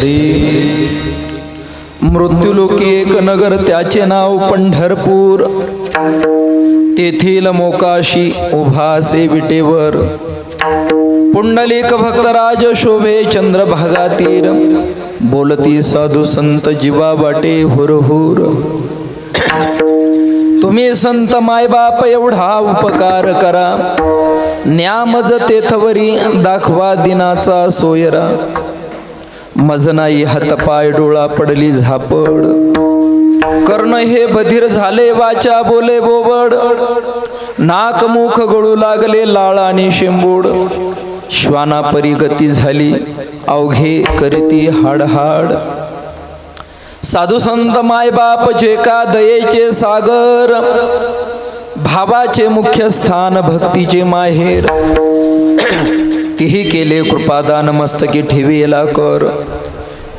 हरी. मृत्युलोकी एक नगर त्याचे नाव पंढरपूर. तेथील मोकाशी उभा असे विटेवर पुंडलिक भक्तराज शोभे चंद्रभागा तीर. बोलती साधू संत जीवा वाटे हुरहुर. तुम्ही संत मायबाप एवढा उपकार करा. न्यामज तेथवरी दाखवा दिनाचा सोयरा. मज नाही हातपाय डोळा पडली झापड. कर्ण हे बधीर झाले वाचा बोले बोबड. नाक मुख गळू लागले लाळ आणि शेंबूड. श्वानापरी गती झाली अवघे करती हाडहाड. साधू संत मायबाप जे का दयेचे सागर. भावाचे मुख्य स्थान भक्तीचे माहेर. तिही केले कृपादान मस्तकी ठेवेला कर.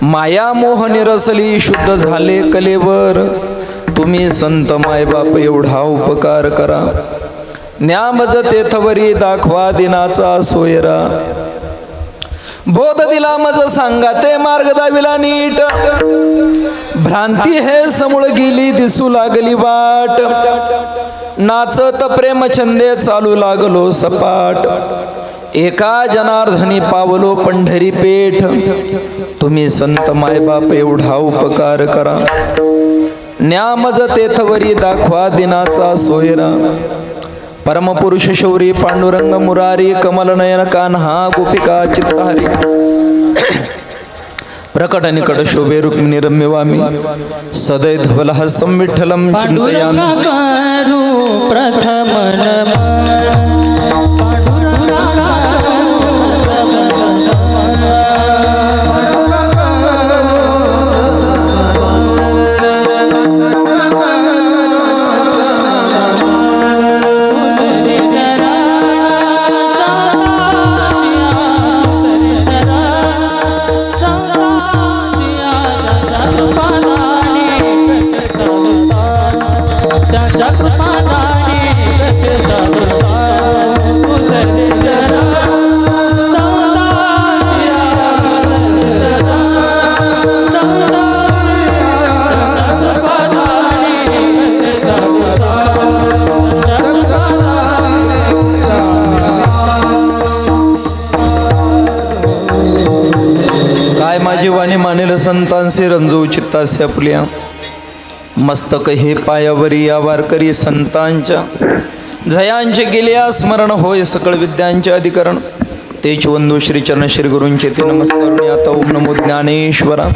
माया मोह निरसली शुद्ध झाले कलेवर. तुम्ही संत मायबाप एवढा उपकार करा. न्यामज तेथवरी दाखवा दिनाचा सोयरा. बोध दिला मज सांगा ते मार्ग दाविला नीट. भ्रांती हे समूळ गेली दिसू लागली वाट. नाचत प्रेम छंदे चालू लागलो सपाट. एका जनार्दनी पावलो पंढरी पेठ. तुम्ही संत मायबाप एवढा उपकार करा. न्यामज तेथवरी दाखवा दिनाचा सोयरा. परमपुरुष शौरी पांडुरंग मुरारी कमल नयन कान्हा गोपिका चित्ताहरी. प्रकट निकट शोभे रुक्मिणी रम्यवामी. सदैधवलः संविठ्ठलं चिंतयामि. संतांचे रंजू चित्तासे आपल्या. मस्तक हे पायावरी या वारकरी संतांच्या. जयांचे गेल्या स्मरण होय सकळ विद्यांचे अधिकरण. तेच वंदू श्री चरण श्री गुरूंचे ते नमस्कार. आता ओम नमो ज्ञानेश्वरा.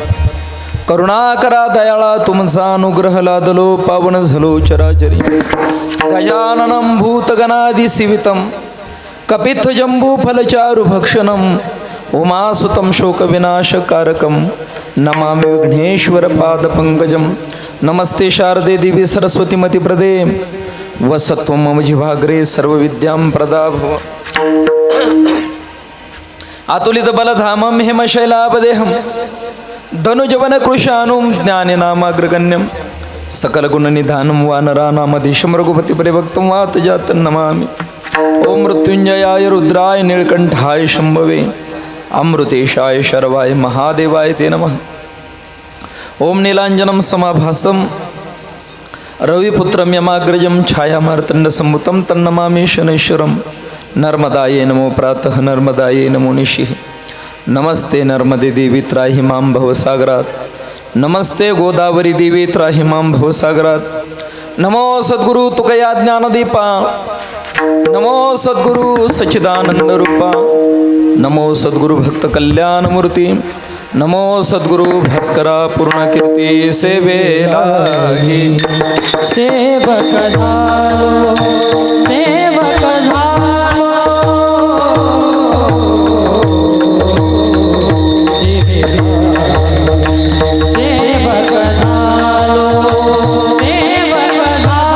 करुणाकरा दयाळा तुमचा अनुग्रह लादलो पावन झालो चराचरी. गजाननं भूतगणादि सेवितं कपित्थ जंबू फलचारु भक्षणं. उमासुतं शोकविनाशकारकं नमामि विघ्नेश्वर पादपङ्कजं. नमस्ते शारदे देवी सरस्वती मतिप्रदे वसत्वं मम जिह्वाग्रे सर्वविद्यां प्रदा भव. अतुलित बलधामं हेमशैलापदेहं धनुजवन कृशानुं ज्ञानिनामाग्रगण्यं. सकलगुणनिधानं वानराणामधीशं रघुपति परिभक्तं वातजातं नमामि. ओम मृत्युंजयाय रुद्राय नीलकंठाय शंभवे अमृतेशाय शर्वाय महादेवाय ते नमः. ओम नीलांजनं समाभासं रविपुत्रं यमाग्रजं छायामार्तण्डसंभूतं तन्नमामि शनैश्वरं. नर्मदायै नमो प्रातः नर्मदायै नमो निशिः. नमस्ते नर्मदे देवी त्राहि मां भवसागरात्. नमस्ते गोदावरी देवी त्राहि मां भवसागरात्. नमो सद्गुरु तुकया ज्ञानदीपा. नमो सद्गुरु सच्चिदानंद रूपा. नमो सद्गुरु भक्त कल्याण मूर्ती. नमो सद्गुरु भास्करा पूर्ण कीर्ती सेवे लागी. सेवक झालो सेवक झालो सेवक झालो सेवक झालो.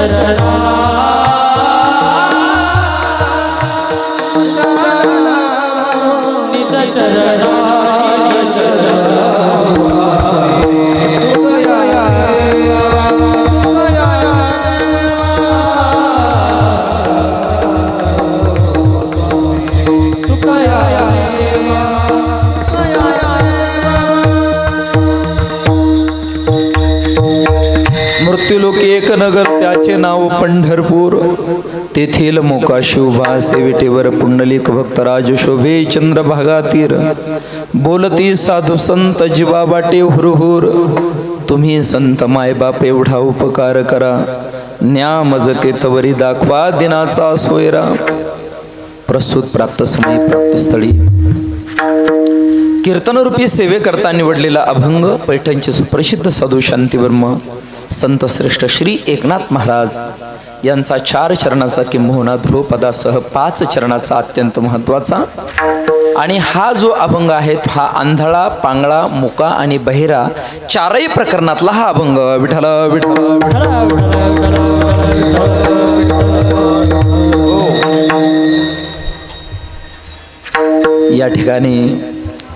चरणा निज चरणा निज चरणा मृत्यूलोकी एक नगर त्याचे नाव पंढरपूर. तेथील मोकाशी उभा सेविटेवर पुंडलिक भक्तराज शोभे चंद्रभागा तीर. बोलती साधू संत जीवा वाटे हुरहुर. तुम्ही संत मायबाप एवढा उपकार करा. न्या मज केतवरी दाखवा दिनाचा सोयरा. प्रस्तुत प्राप्त समय प्राप्तस्थळी कीर्तनरूपी सेवेकरता निवडलेला अभंग पैठणचे सुप्रसिद्ध साधू शांतिवर्म संत श्रेष्ठ श्री एकनाथ महाराज यांचा 4 चरणाचा किंबहुना ध्रुवपदासह 5 चरणाचा अत्यंत महत्त्वाचा. आणि हा जो अभंग आहे हा आंधळा, पांगळा, मुका आणि बहिरा 4ही प्रकरणातला हा अभंग. विठ्ठल विठ्ठल या ठिकाणी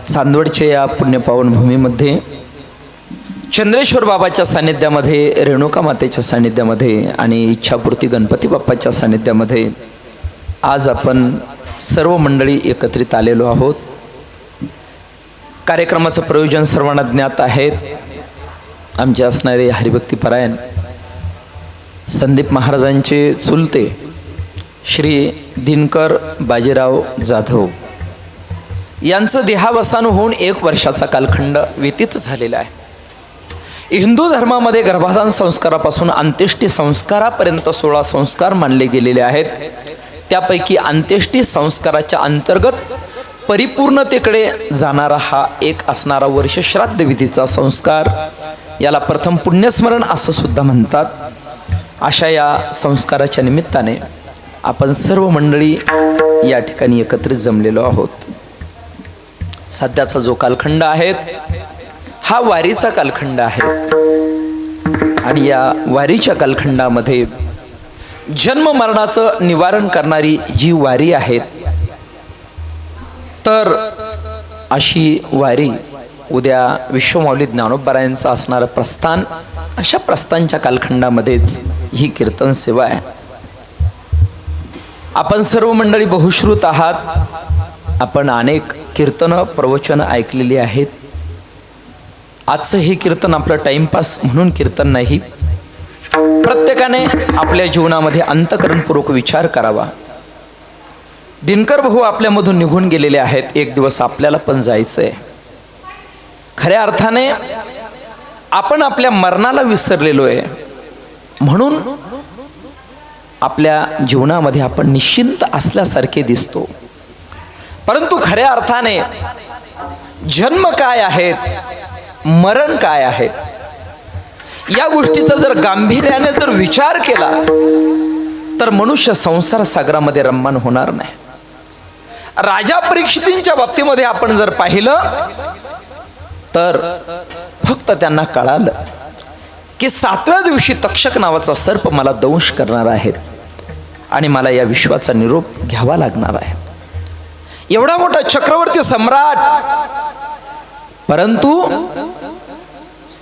चांदवडच्या या पुण्यपावन भूमीमध्ये चंद्रेश्वर बाबाच्या सानिध्यामध्ये, रेणुका मातेच्या सानिध्यामध्ये आणि इच्छापूर्ती गणपती बाप्पाच्या सानिध्यामध्ये आज आपण सर्व मंडळी एकत्रित आलेलो आहोत. कार्यक्रमाचं प्रयोजन सर्वांना ज्ञात आहे. आमचे असणारे हरिभक्तीपरायण संदीप महाराजांचे चुलते श्री दिनकर बाजीराव जाधव यांचं देहावसान होऊन 1 वर्षाचा कालखंड व्यतीत झालेला आहे. हिंदू धर्मामध्ये गर्भाधान संस्कारापासून अंत्येष्टी संस्कारापर्यंत 16 संस्कार मानले गेलेले आहेत. त्यापैकी अंत्येष्टी संस्काराच्या अंतर्गत परिपूर्णतेकडे जाणारा हा एक असणारा वर्षश्राद्ध विधीचा संस्कार, याला प्रथम पुण्यस्मरण असं सुद्धा म्हणतात. अशा या संस्काराच्या निमित्ताने आपण सर्व मंडळी या ठिकाणी एकत्रित जमलेलो आहोत. सध्याचा जो कालखंड आहे हा वारीचा कालखंड आहे आणि या वारीच्या कालखंडामध्ये जन्म मरणाचं निवारण करणारी जी वारी आहे, तर अशी वारी उद्या विश्वमाऊली ज्ञानोबरायांचं असणारं प्रस्थान, अशा प्रस्थानच्या कालखंडामध्येच ही कीर्तन सेवा आहे. आपण सर्व मंडळी बहुश्रुत आहात. आपण अनेक कीर्तन प्रवचन ऐकलेली आहेत. आजचं हे कीर्तन आपलं टाइमपास म्हणून कीर्तन नाही. प्रत्येकाने आपल्या जीवनामध्ये अंतःकरणपूर्वक विचार करावा. दिनकर भाऊ आपल्यामधून निघून गेलेले आहेत. एक दिवस आपल्याला पण जायचंय. खऱ्या अर्थाने आपण आपल्या मरणाला विसरलेलो आहे, म्हणून आपल्या जीवनामध्ये आपण निश्चिंत असल्यासारखे दिसतो. परंतु खऱ्या अर्थाने जन्म काय आहेत, मरण काय आहे, या गोष्टीचा जर गांभीर्याने जर विचार केला तर मनुष्य संसार सागरामध्ये रममाण होणार नाही. राजा परीक्षितींच्या बाबतीमध्ये आपण जर पाहिलं तर फक्त त्यांना कळालं की 7व्या दिवशी तक्षक नावाचा सर्प मला दंश करणार आहे आणि मला या विश्वाचा निरोप घ्यावा लागणार आहे. एवढा मोठा चक्रवर्ती सम्राट, परंतु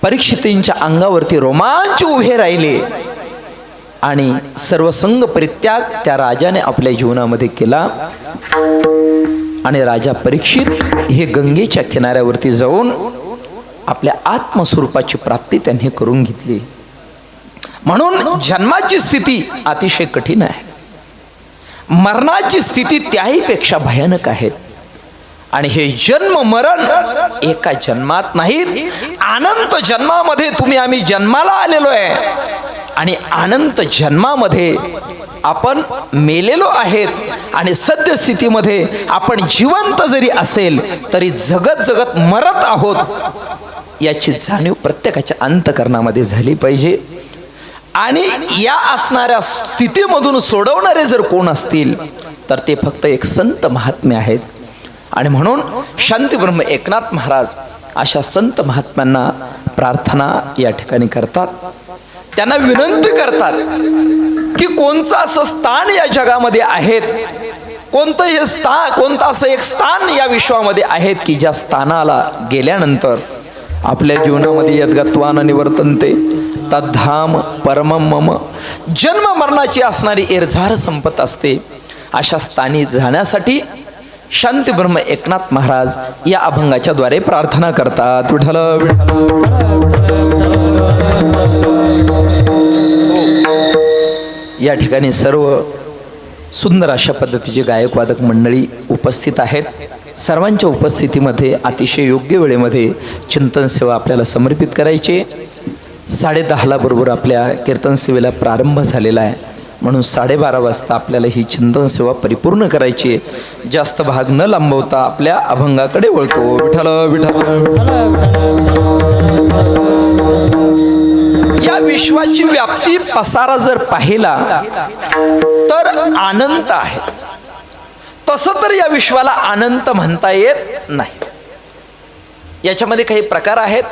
परीक्षितींच्या अंगावरती रोमांच उभे राहिले आणि सर्वसंग परित्याग त्या राजाने आपल्या जीवनामध्ये केला. आणि राजा परीक्षित हे गंगेच्या किनाऱ्यावरती जाऊन आपल्या आत्मस्वरूपाची प्राप्ती त्यांनी करून घेतली. म्हणून जन्माची स्थिती अतिशय कठीण आहे, मरणाची स्थिती त्याही पेक्षा भयानक आहे. आणि हे जन्म मरण एका जन्मात नाहीत, अनंत जन्मामध्ये आम्ही जन्माला आलेलो आहे आणि अनंत जन्मामध्ये आपण मेलेलो आहेत. आणि सद्यस्थितीमध्ये आपण जिवंत जरी असेल तरी जगत जगत मरत आहोत, याची जाणीव प्रत्येकाच्या अंतःकरणामध्ये झाली पाहिजे. आणि या असणाऱ्या स्थितीमधून सोडवणारे जर कोण असतील तर ते फक्त एक संत महात्मे आहेत. आणि म्हणून शांतिब्रह्म एकनाथ महाराज अशा संत महात्म्यांना प्रार्थना या ठिकाणी करतात, त्यांना विनंती करतात की कोणचं असं स्थान या जगामध्ये आहेत, कोणतं हे स्थान, कोणतं असं एक स्थान या विश्वामध्ये आहेत की ज्या स्थानाला गेल्यानंतर आपल्या जीवनामध्ये यद्गत्वान निवर्तन्ते तद्धाम परमं मम, जन्म मरणाची असणारी एरझार संपत असते. अशा स्थानी जाण्यासाठी शांती ब्रह्म एकनाथ महाराज या अभंगाच्या द्वारे प्रार्थना करतात. विठ्ठल या ठिकाणी सर्व सुंदर अशा पद्धतीचे गायक वादक मंडळी उपस्थित आहेत. सर्वांच्या उपस्थितीमध्ये अतिशय योग्य वेळेमध्ये चिंतन सेवा आपल्याला समर्पित करायची. 10:30 बरोबर आपल्या कीर्तन सेवेला प्रारंभ झालेला आहे, म्हणून 12:30 वाजता आपल्याला ही चिंतन सेवा परिपूर्ण करायची आहे. जास्त भाग न लांबवता आपल्या अभंगाकडे वळतो. विठ्ठल विठ्ठल. या विश्वाची व्याप्ती पसारा जर पाहिला तर अनंत आहे. तसं तर या विश्वाला अनंत म्हणता येत नाही. याच्यामध्ये काही प्रकार आहेत.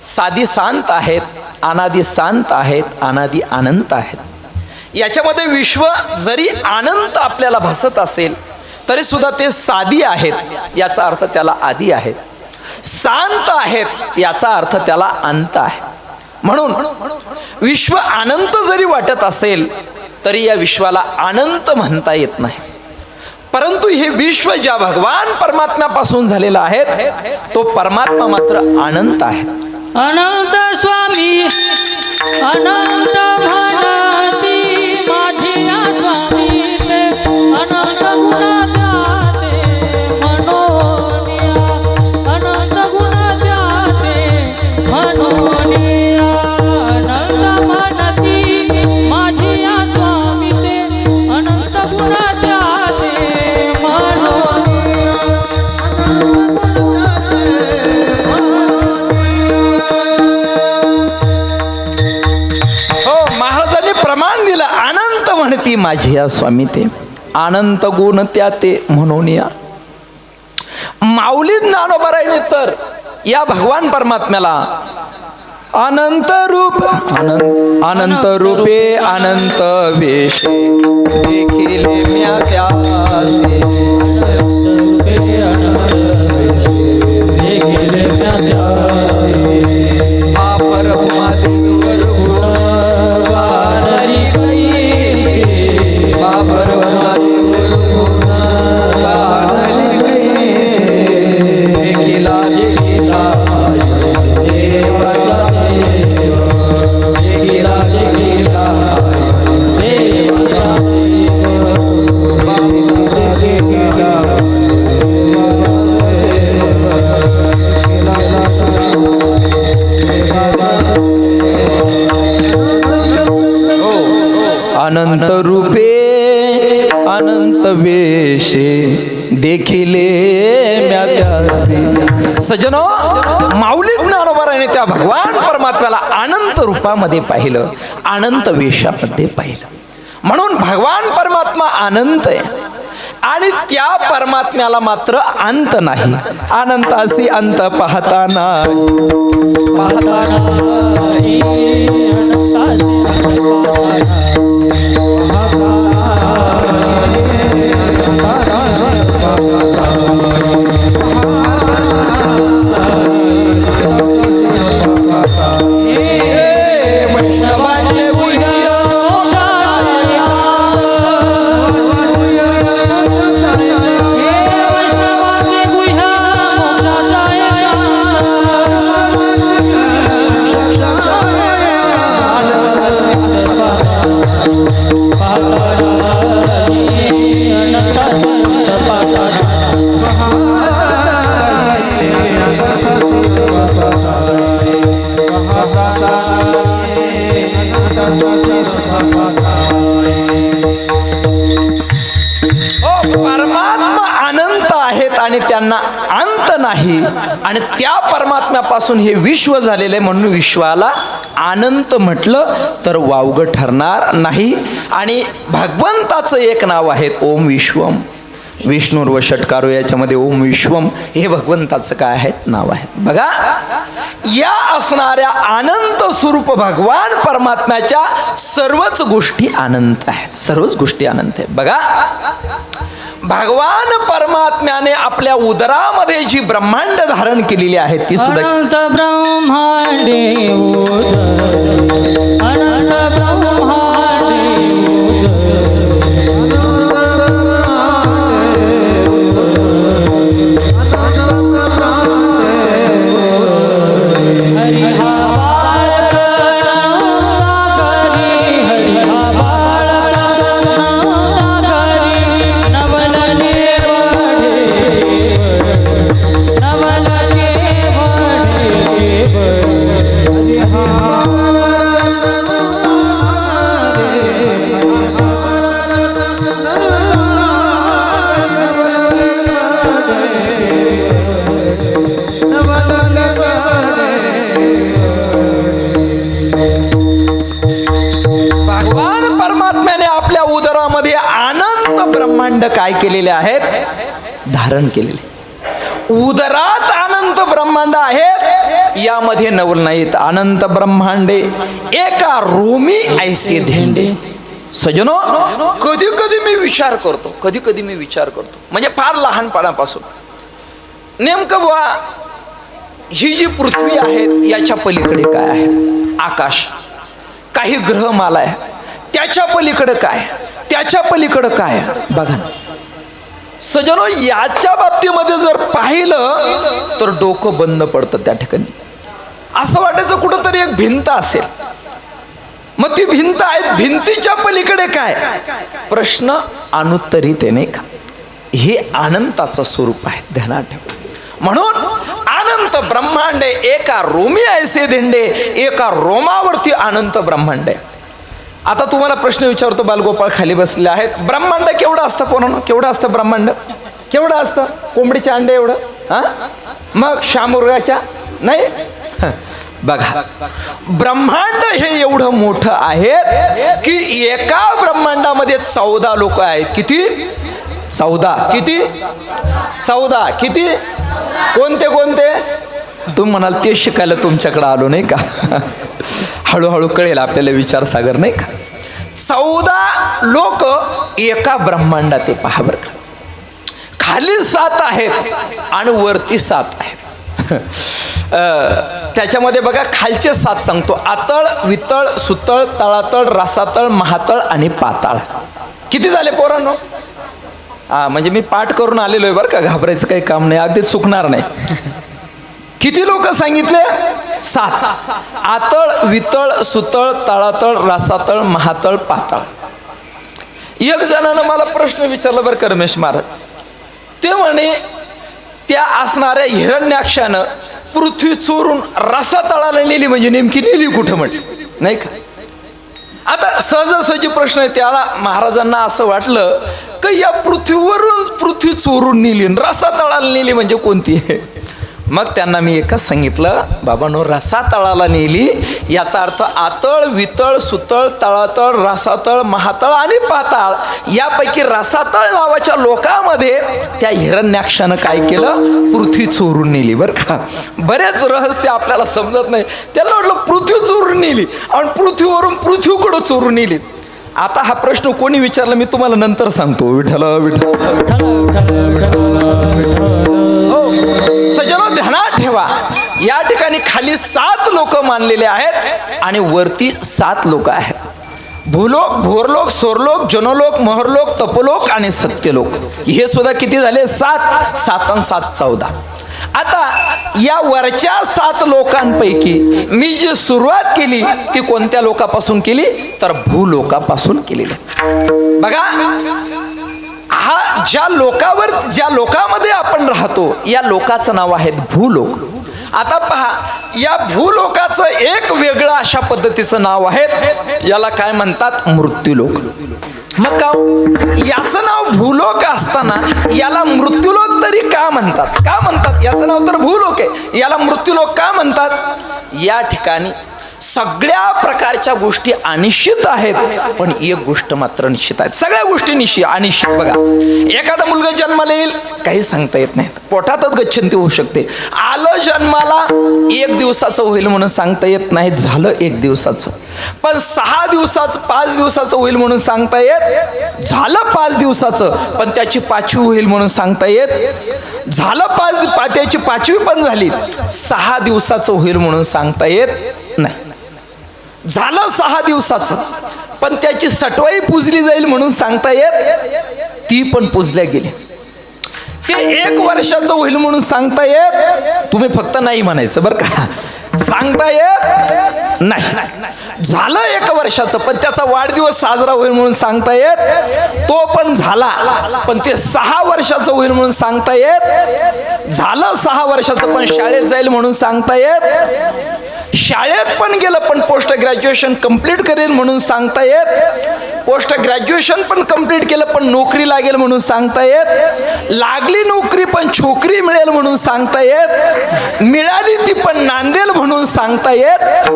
साधी शांत आहेत, अनादी शांत आहेत, अनादी अनंत आहेत. याच्यामध्ये विश्व जरी अनंत आपल्याला भासत असेल तरी सुद्धा ते साधी आहेत, याचा अर्थ त्याला आदी आहेत. शांत आहेत याचा अर्थ त्याला अंत आहे. म्हणून विश्व अनंत जरी वाटत असेल तरी या विश्वाला अनंत म्हणता येत नाही. परंतु हे विश्व ज्या भगवान परमात्म्यापासून झालेलं आहे तो परमात्मा मात्र अनंत आहे. अनंत स्वामी अनंत म्हणती माझी या स्वामी ते अनंत गुण द्याते मनोनिया अनंत गुण द्याते मनोनिया अनंत म्हणती माझी या स्वामी ते अनंत गुण द्याते प्रमाण दिलं. अनंत म्हणती माझी या स्वामी ते अनंत गुण त्या ते म्हणून या माऊली ज्ञानोबारायने तर या भगवान परमात्म्याला अनंत रूप अनंत रूपे अनंत वेशे देखिले म्या त्यासे अनंत रूपे अनंत वेशे देखिले म्या त्यासे. सजनो, माऊली ज्ञानोबारायने त्या भगवान परमात्म्याला अनंत रूपामध्ये पाहिलं, अनंत वेशामध्ये पाहिलं. म्हणून भगवान परमात्मा अनंत आहे आणि त्या परमात्म्याला मात्र अंत नाही. अनंतासी अंत पाहता नाही, पाहता नाही. परमात्मा अनंत आहेत आणि त्यांना अंत नाही. आणि त्या परमात्म्यापासून हे विश्व झालेले म्हणून विश्वाला अनंत म्हटलं तर वावगं ठरणार नाही. आणि भगवंताचं एक नाव आहे ओम विश्वम. विष्णुर्व षटकारो याच्यामध्ये ओम विश्वम हे भगवंताचं काय आहे नाव आहे. बघा या असणाऱ्या अनंत स्वरूप भगवान परमात्म्याच्या सर्वच गोष्टी अनंत आहेत. सर्वच गोष्टी अनंत आहेत. बघा भगवान परमात्म्याने आपल्या उदरामध्ये जी ब्रह्मांड धारण केलेली आहे ती सुद्धा अनंत ब्रह्मांडे अनंत काय केलेले आहेत धारण केलेले. उदरात अनंत ब्रह्मांड आहेत यामध्ये नवल नाहीत. अनंत ब्रह्मांडे एका रोमी ऐसे धेंडे. सजनो कधी कधी मी विचार करतो म्हणजे फार लहानपणापासून नेमकं बुवा ही जी पृथ्वी आहे याच्या पलीकडे काय आहे. आकाश काही ग्रहमाला आहे त्याच्या पलीकडे काय त्याच्या पलीकडे काय बघा ना सजनो. याच्या बाबतीमध्ये जर पाहिलं तर डोकं बंद पडतं. त्या ठिकाणी असं वाटायचं कुठंतरी एक भिंत असेल. मग ती भिंत आहे भिंतीच्या पलीकडे काय प्रश्न अनुत्तरित आहे नाही का. हे अनंताचं स्वरूप आहे ध्यानात ठेवा. म्हणून अनंत ब्रह्मांडे एका रोमी ऐसे धिंडे. एका रोमावरती अनंत ब्रह्मांड आहे. आता तुम्हाला प्रश्न विचारतो. बालगोपाळ खाली बसले आहेत. ब्रह्मांड केवढं असतं पोरांनो. केवढं असतं ब्रह्मांड. केवढं असतं. कोंबडीचे अंडे एवढं. हा मग शामुर्गाच्या नाही. बघा ब्रह्मांड हे एवढं मोठं आहे की एका ब्रह्मांडामध्ये 14 लोक आहेत. किती 14. किती 14. किती कोणते कोणते तुम्ही म्हणाल ते शिकायला तुमच्याकडे आलो नाही का. हळूहळू कळेल आपल्याला विचारसागर नाही का. 14 लोक एका ब्रह्मांडात ते पहा बरं का. खाली 7 आहेत आणि वरती 7 आहेत. त्याच्यामध्ये बघा खालचे 7 सांगतो. आतळ वितळ सुतळ तळातळ रसातळ महातळ आणि पाताळ. किती झाले पोरांनो. म्हणजे मी पाठ करून आलेलो आहे बरं का. घाबरायचं काही काम नाही. अगदी चुकणार नाही. किती लोक सांगितले 7. आतळ वितळ सुतळ तळातळ रसातळ महातळ पाताळ. एक जणानं मला प्रश्न विचारला बरं का रमेश महाराज. ते म्हणे त्या असणाऱ्या हिरण्याक्षानं पृथ्वी चोरून रसातळाला नेली म्हणजे नेमकी नेली कुठं म्हटली नाही का. आता सहजासहजी प्रश्न आहे. त्याला महाराजांना असं वाटलं की या पृथ्वीवरून पृथ्वी चोरून नेली रसातळाला नेली म्हणजे कोणती आहे. मग त्यांना मी एकच सांगितलं बाबांनो रसातळाला नेली याचा अर्थ आतळ वितळ सुतळ तळातळ रसातळ महातळ आणि पाताळ यापैकी रसातळ नावाच्या लोकांमध्ये त्या हिरण्याक्षानं काय केलं पृथ्वी चोरून नेली बरं का. बरेच रहस्य आपल्याला समजत नाही. त्याला वाटलं पृथ्वी चोरून नेली आणि पृथ्वीवरून पृथ्वीकडं चोरून नेली. आता हा प्रश्न कोणी विचारला मी तुम्हाला नंतर सांगतो. विठ्ठल सजनो ध्यानात ठेवा. या ठिकाणी खाली 7 लोक मानलेले आहेत आणि वरती 7 लोक आहेत. भूलोक भोरलोक सोरलोक जनलोक महरलोक तपलोक आणि सत्यलोक. हे सुद्धा किती झाले 7. 7 आणि 7 14. आता या वरच्या 7 लोकांपैकी मी जी सुरुवात केली ती कोणत्या लोकापासून केली तर भूलोकापासून केलेली. बघा हा ज्या लोकामध्ये आपण राहतो या लोकाचं नाव आहे भूलोक. आता पहा या भूलोकाचं एक वेगळं अशा पद्धतीचं नाव आहे. याला काय म्हणतात मृत्यूलोक. मग का याचं नाव भूलोक असताना याला मृत्यूलोक तरी का म्हणतात. का म्हणतात याचं नाव तर भूलोक आहे याला मृत्यूलोक का म्हणतात. या ठिकाणी सगळ्या प्रकारच्या गोष्टी अनिश्चित आहेत, पण एक गोष्ट मात्र निश्चित आहे. सगळ्या गोष्टी अनिश्चित. बघा, एखादा मुलगा जन्माला येईल, काही सांगता येत नाही, पोटातच गच्छंती होऊ शकते. आलं जन्माला, 1 दिवसाचं होईल म्हणून सांगता येत नाही, झालं 1 दिवसाचं. पण 6 दिवसाचं 5 दिवसाचं होईल म्हणून सांगता येत, झालं 5 दिवसाचं. पण त्याची 5वी होईल म्हणून सांगता येत, झालं त्याची 5वी पण झाली. 6 दिवसाचं होईल म्हणून सांगता येत नाही, झालं 6 दिवसाचं. पण त्याची 6वी पूजली जाईल म्हणून सांगता येत, ती पण पूजल्या गेली. ते 1 वर्षाचं होईल म्हणून सांगता येत, तुम्ही फक्त नाही म्हणायचं बरं का, सांगता येत नाही. झालं 1 वर्षाचं, पण त्याचा वाढदिवस साजरा होईल म्हणून सांगता येत, तो पण झाला. पण ते 6 वर्षाचं होईल म्हणून सांगता येत, झालं 6 वर्षाचं. पण शाळेत जाईल म्हणून सांगता येत, शाळेत पण गेलं, पण पोस्ट ग्रॅज्युएशन कंप्लीट करेल म्हणून सांगता येत, पोस्ट ग्रॅज्युएशन पण कंप्लीट केलं, पण नोकरी लागेल म्हणून सांगता येत, लागली नोकरी पण छोकरी मिळेल म्हणून सांगता येत, मिळाली ती पण नांदेल म्हणून सांगता येत.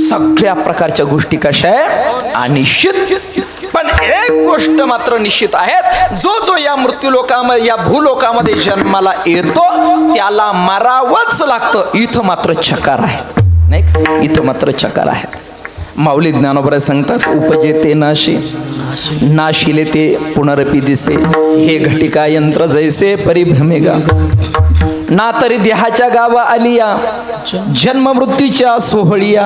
सगळ्या प्रकारच्या गोष्टी कशा आहे? अनिश्चित. पण एक गोष्ट मात्र निश्चित आहे, जो या मृत्यूलोकामध्ये, या भूलोकामध्ये जन्माला येतो त्याला मरावंच लागतं. इथं मात्र चकार आहेत, नाही का? इथं मात्र चकार आहेत. माऊली ज्ञानोबा सांगतात, उपजेते नाशी, नाशिले ते पुनरपी दिसे, हे घटिका यंत्र जैसे परिभ्रमेगा. ना तरी देहाच्या गावा आलिया, जन्म मृत्यूच्या सोहळिया,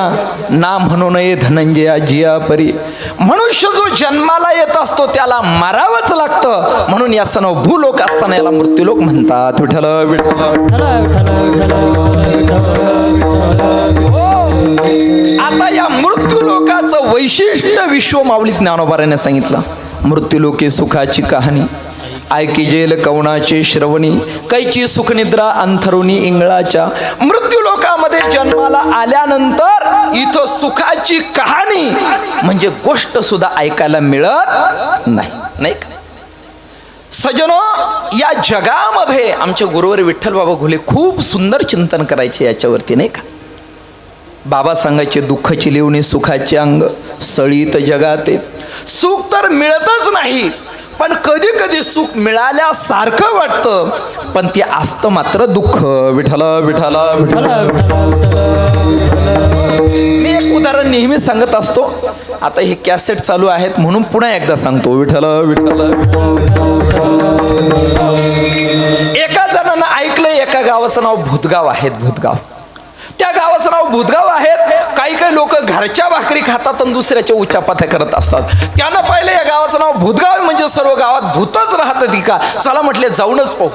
ना म्हणू नये धनंजया जिया परी. मनुष्य जो जन्माला येत असतो त्याला मरावंच लागतं, म्हणून या सण भूलोक असताना याला मृत्यूलोक म्हणतात. विठ्ठल विठ्ठल. आता या मृत्यूलोकाचं वैशिष्ट्य विश्व माऊली ज्ञानोबाराने सांगितलं. मृत्यूलोके सुखाची कहाणी, ऐकी जेल कवणाचे श्रवणी, कैची सुखनिद्रा अंथरुणी इंगळाच्या. मृत्यूलोकामध्ये जन्माला आल्यानंतर इथं सुखाची कहाणी म्हणजे गोष्ट सुद्धा ऐकायला मिळत नाही, नाही का? सजनो, या जगामध्ये आमचे गुरुवर विठ्ठल बाबा घुले खूप सुंदर चिंतन करायचे याच्यावरती, नाही का? बाबा सांगायचे, दुःखाची लिवणी सुखाचे अंग, सळीत जगाते. सुख तर मिळतच नाही, पण कधी कधी सुख मिळाल्यासारखं वाटतं, पण ते असतं मात्र दुःख. विठ्ठल विठ्ठल विठ्ठल. मी एक उदाहरण नेहमी सांगत असतो, आता हे कॅसेट चालू आहेत म्हणून पुन्हा एकदा सांगतो. विठ्ठल विठ्ठल. एका जणांना ऐकलं, एका गावाचं नाव भूतगाव आहे. भूतगाव, त्या गावाचं नाव भूतगाव आहे. काही काही लोक घरच्या भाकरी खातात आणि दुसऱ्याच्या उच्चापात्या करत असतात. त्यानं पाहिलं या गावाचं नाव भूतगाव म्हणजे सर्व गावात भूतच राहतं ती का, चला म्हटले जाऊनच पाहू.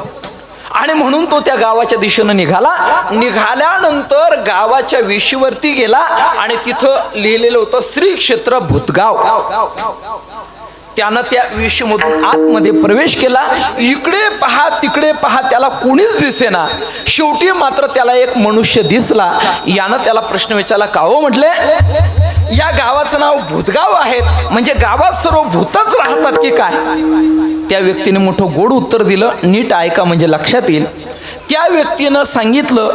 आणि म्हणून तो त्या गावाच्या दिशेनं निघाला. निघाल्यानंतर गावाच्या वेशीवरती गेला आणि तिथं लिहिलेलं होतं श्री क्षेत्र भूतगाव. त्यानं त्या वेशीमधून आतमध्ये प्रवेश केला. इकडे पहा तिकडे पहा, त्याला कोणीच दिसेना. शेवटी मात्र त्याला एक मनुष्य दिसला. यानं त्याला प्रश्न विचारला, का हो म्हटले, या गावाचं नाव भूतगाव आहे, म्हणजे गावात सर्व भूतच राहतात की काय? त्या व्यक्तीने मोठं गोड उत्तर दिलं. नीट ऐका म्हणजे लक्षात येईल. त्या व्यक्तीनं सांगितलं,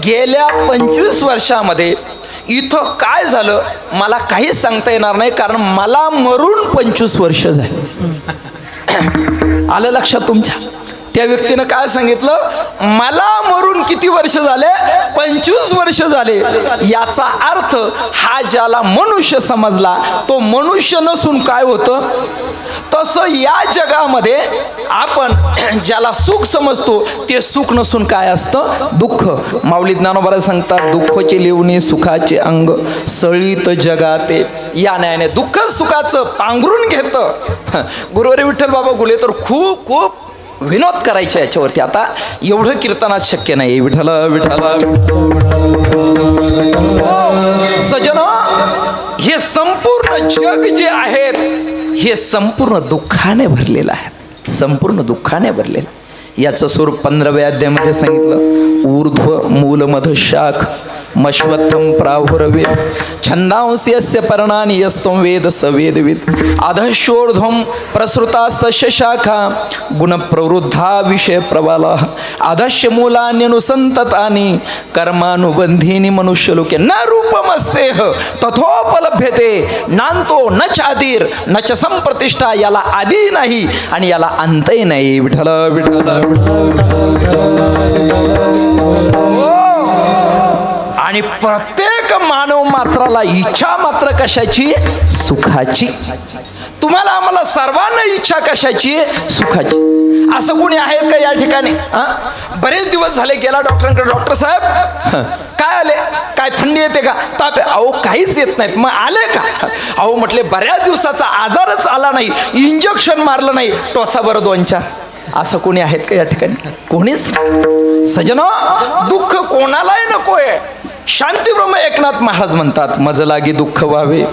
गेल्या 25 वर्षामध्ये इथं काय झालं मला काहीच सांगता येणार नाही, कारण मला मरून 25 वर्ष झाले. आलं लक्षात तुमच्या? त्या व्यक्तीनं काय सांगितलं, मला मरून किती वर्ष झाले? 25 वर्ष झाले. याचा अर्थ हा ज्याला मनुष्य समजला तो मनुष्य नसून काय होतं? तसं या जगामध्ये आपण ज्याला सुख समजतो ते सुख नसून काय असतं? दुःख. माऊली ज्ञानोबा सांगतात, दुःखाचे लिवणी सुखाचे अंग, सळीत जगाते. या न्यायाने दुःख सुखाचं पांघरून घेतं. गुरुवारी विठ्ठल बाबा घुले तर खूप खूप विनोद करायचे याच्यावरती. आता एवढं कीर्तनात शक्य नाही. विठ्ठल विठ्ठल. सजनो, हे संपूर्ण जग जे आहेत हे संपूर्ण दुःखाने भरलेलं आहे, संपूर्ण दुःखाने भरलेलं. याचं स्वरूप 15व्या अध्यायामध्ये सांगितलं. ऊर्ध्व मूल मध शाख मश्वत्थं प्राहुरवे छंदांसि यस्य पर्णानि यस्तं वेद स वेदवित् अधश्चोर्ध्वं प्रसृतास्तस्य शाखा गुणप्रवृद्धा विषयप्रबलाः अधश्च मूलान्यनुसन्ततानि कर्मानुबन्धीनि मनुष्यलोके न रूपमस्येह तथोपलभ्यते नान्तो न चादीर न च संप्रतिष्ठा. याला आदी नाही आणि याला अंतही नाही. विठ्ठल विठ्ठल आणि प्रत्येक मानव मात्राला इच्छा मात्र कशाची? सुखाची. तुम्हाला आम्हाला सर्वांना इच्छा कशाची? सुखाची. असं कोणी आहे का या ठिकाणी? बरेच दिवस झाले गेला डॉक्टरांकडे, डॉक्टर साहेब काय आले, काय थंडी येते का, ताप? अहो काहीच येत नाही. मग आले का? अहो म्हटले बऱ्याच दिवसाचा आजारच आला नाही, इंजेक्शन मारलं नाही, टोचा बरं 2-4. असं कोणी आहेत का या ठिकाणी? कोणीच. सजनो, दुःख कोणालाही नकोय. शांतीब्रह्म एकनाथ महाराज म्हणतात, मज लागी दुःख व्हावे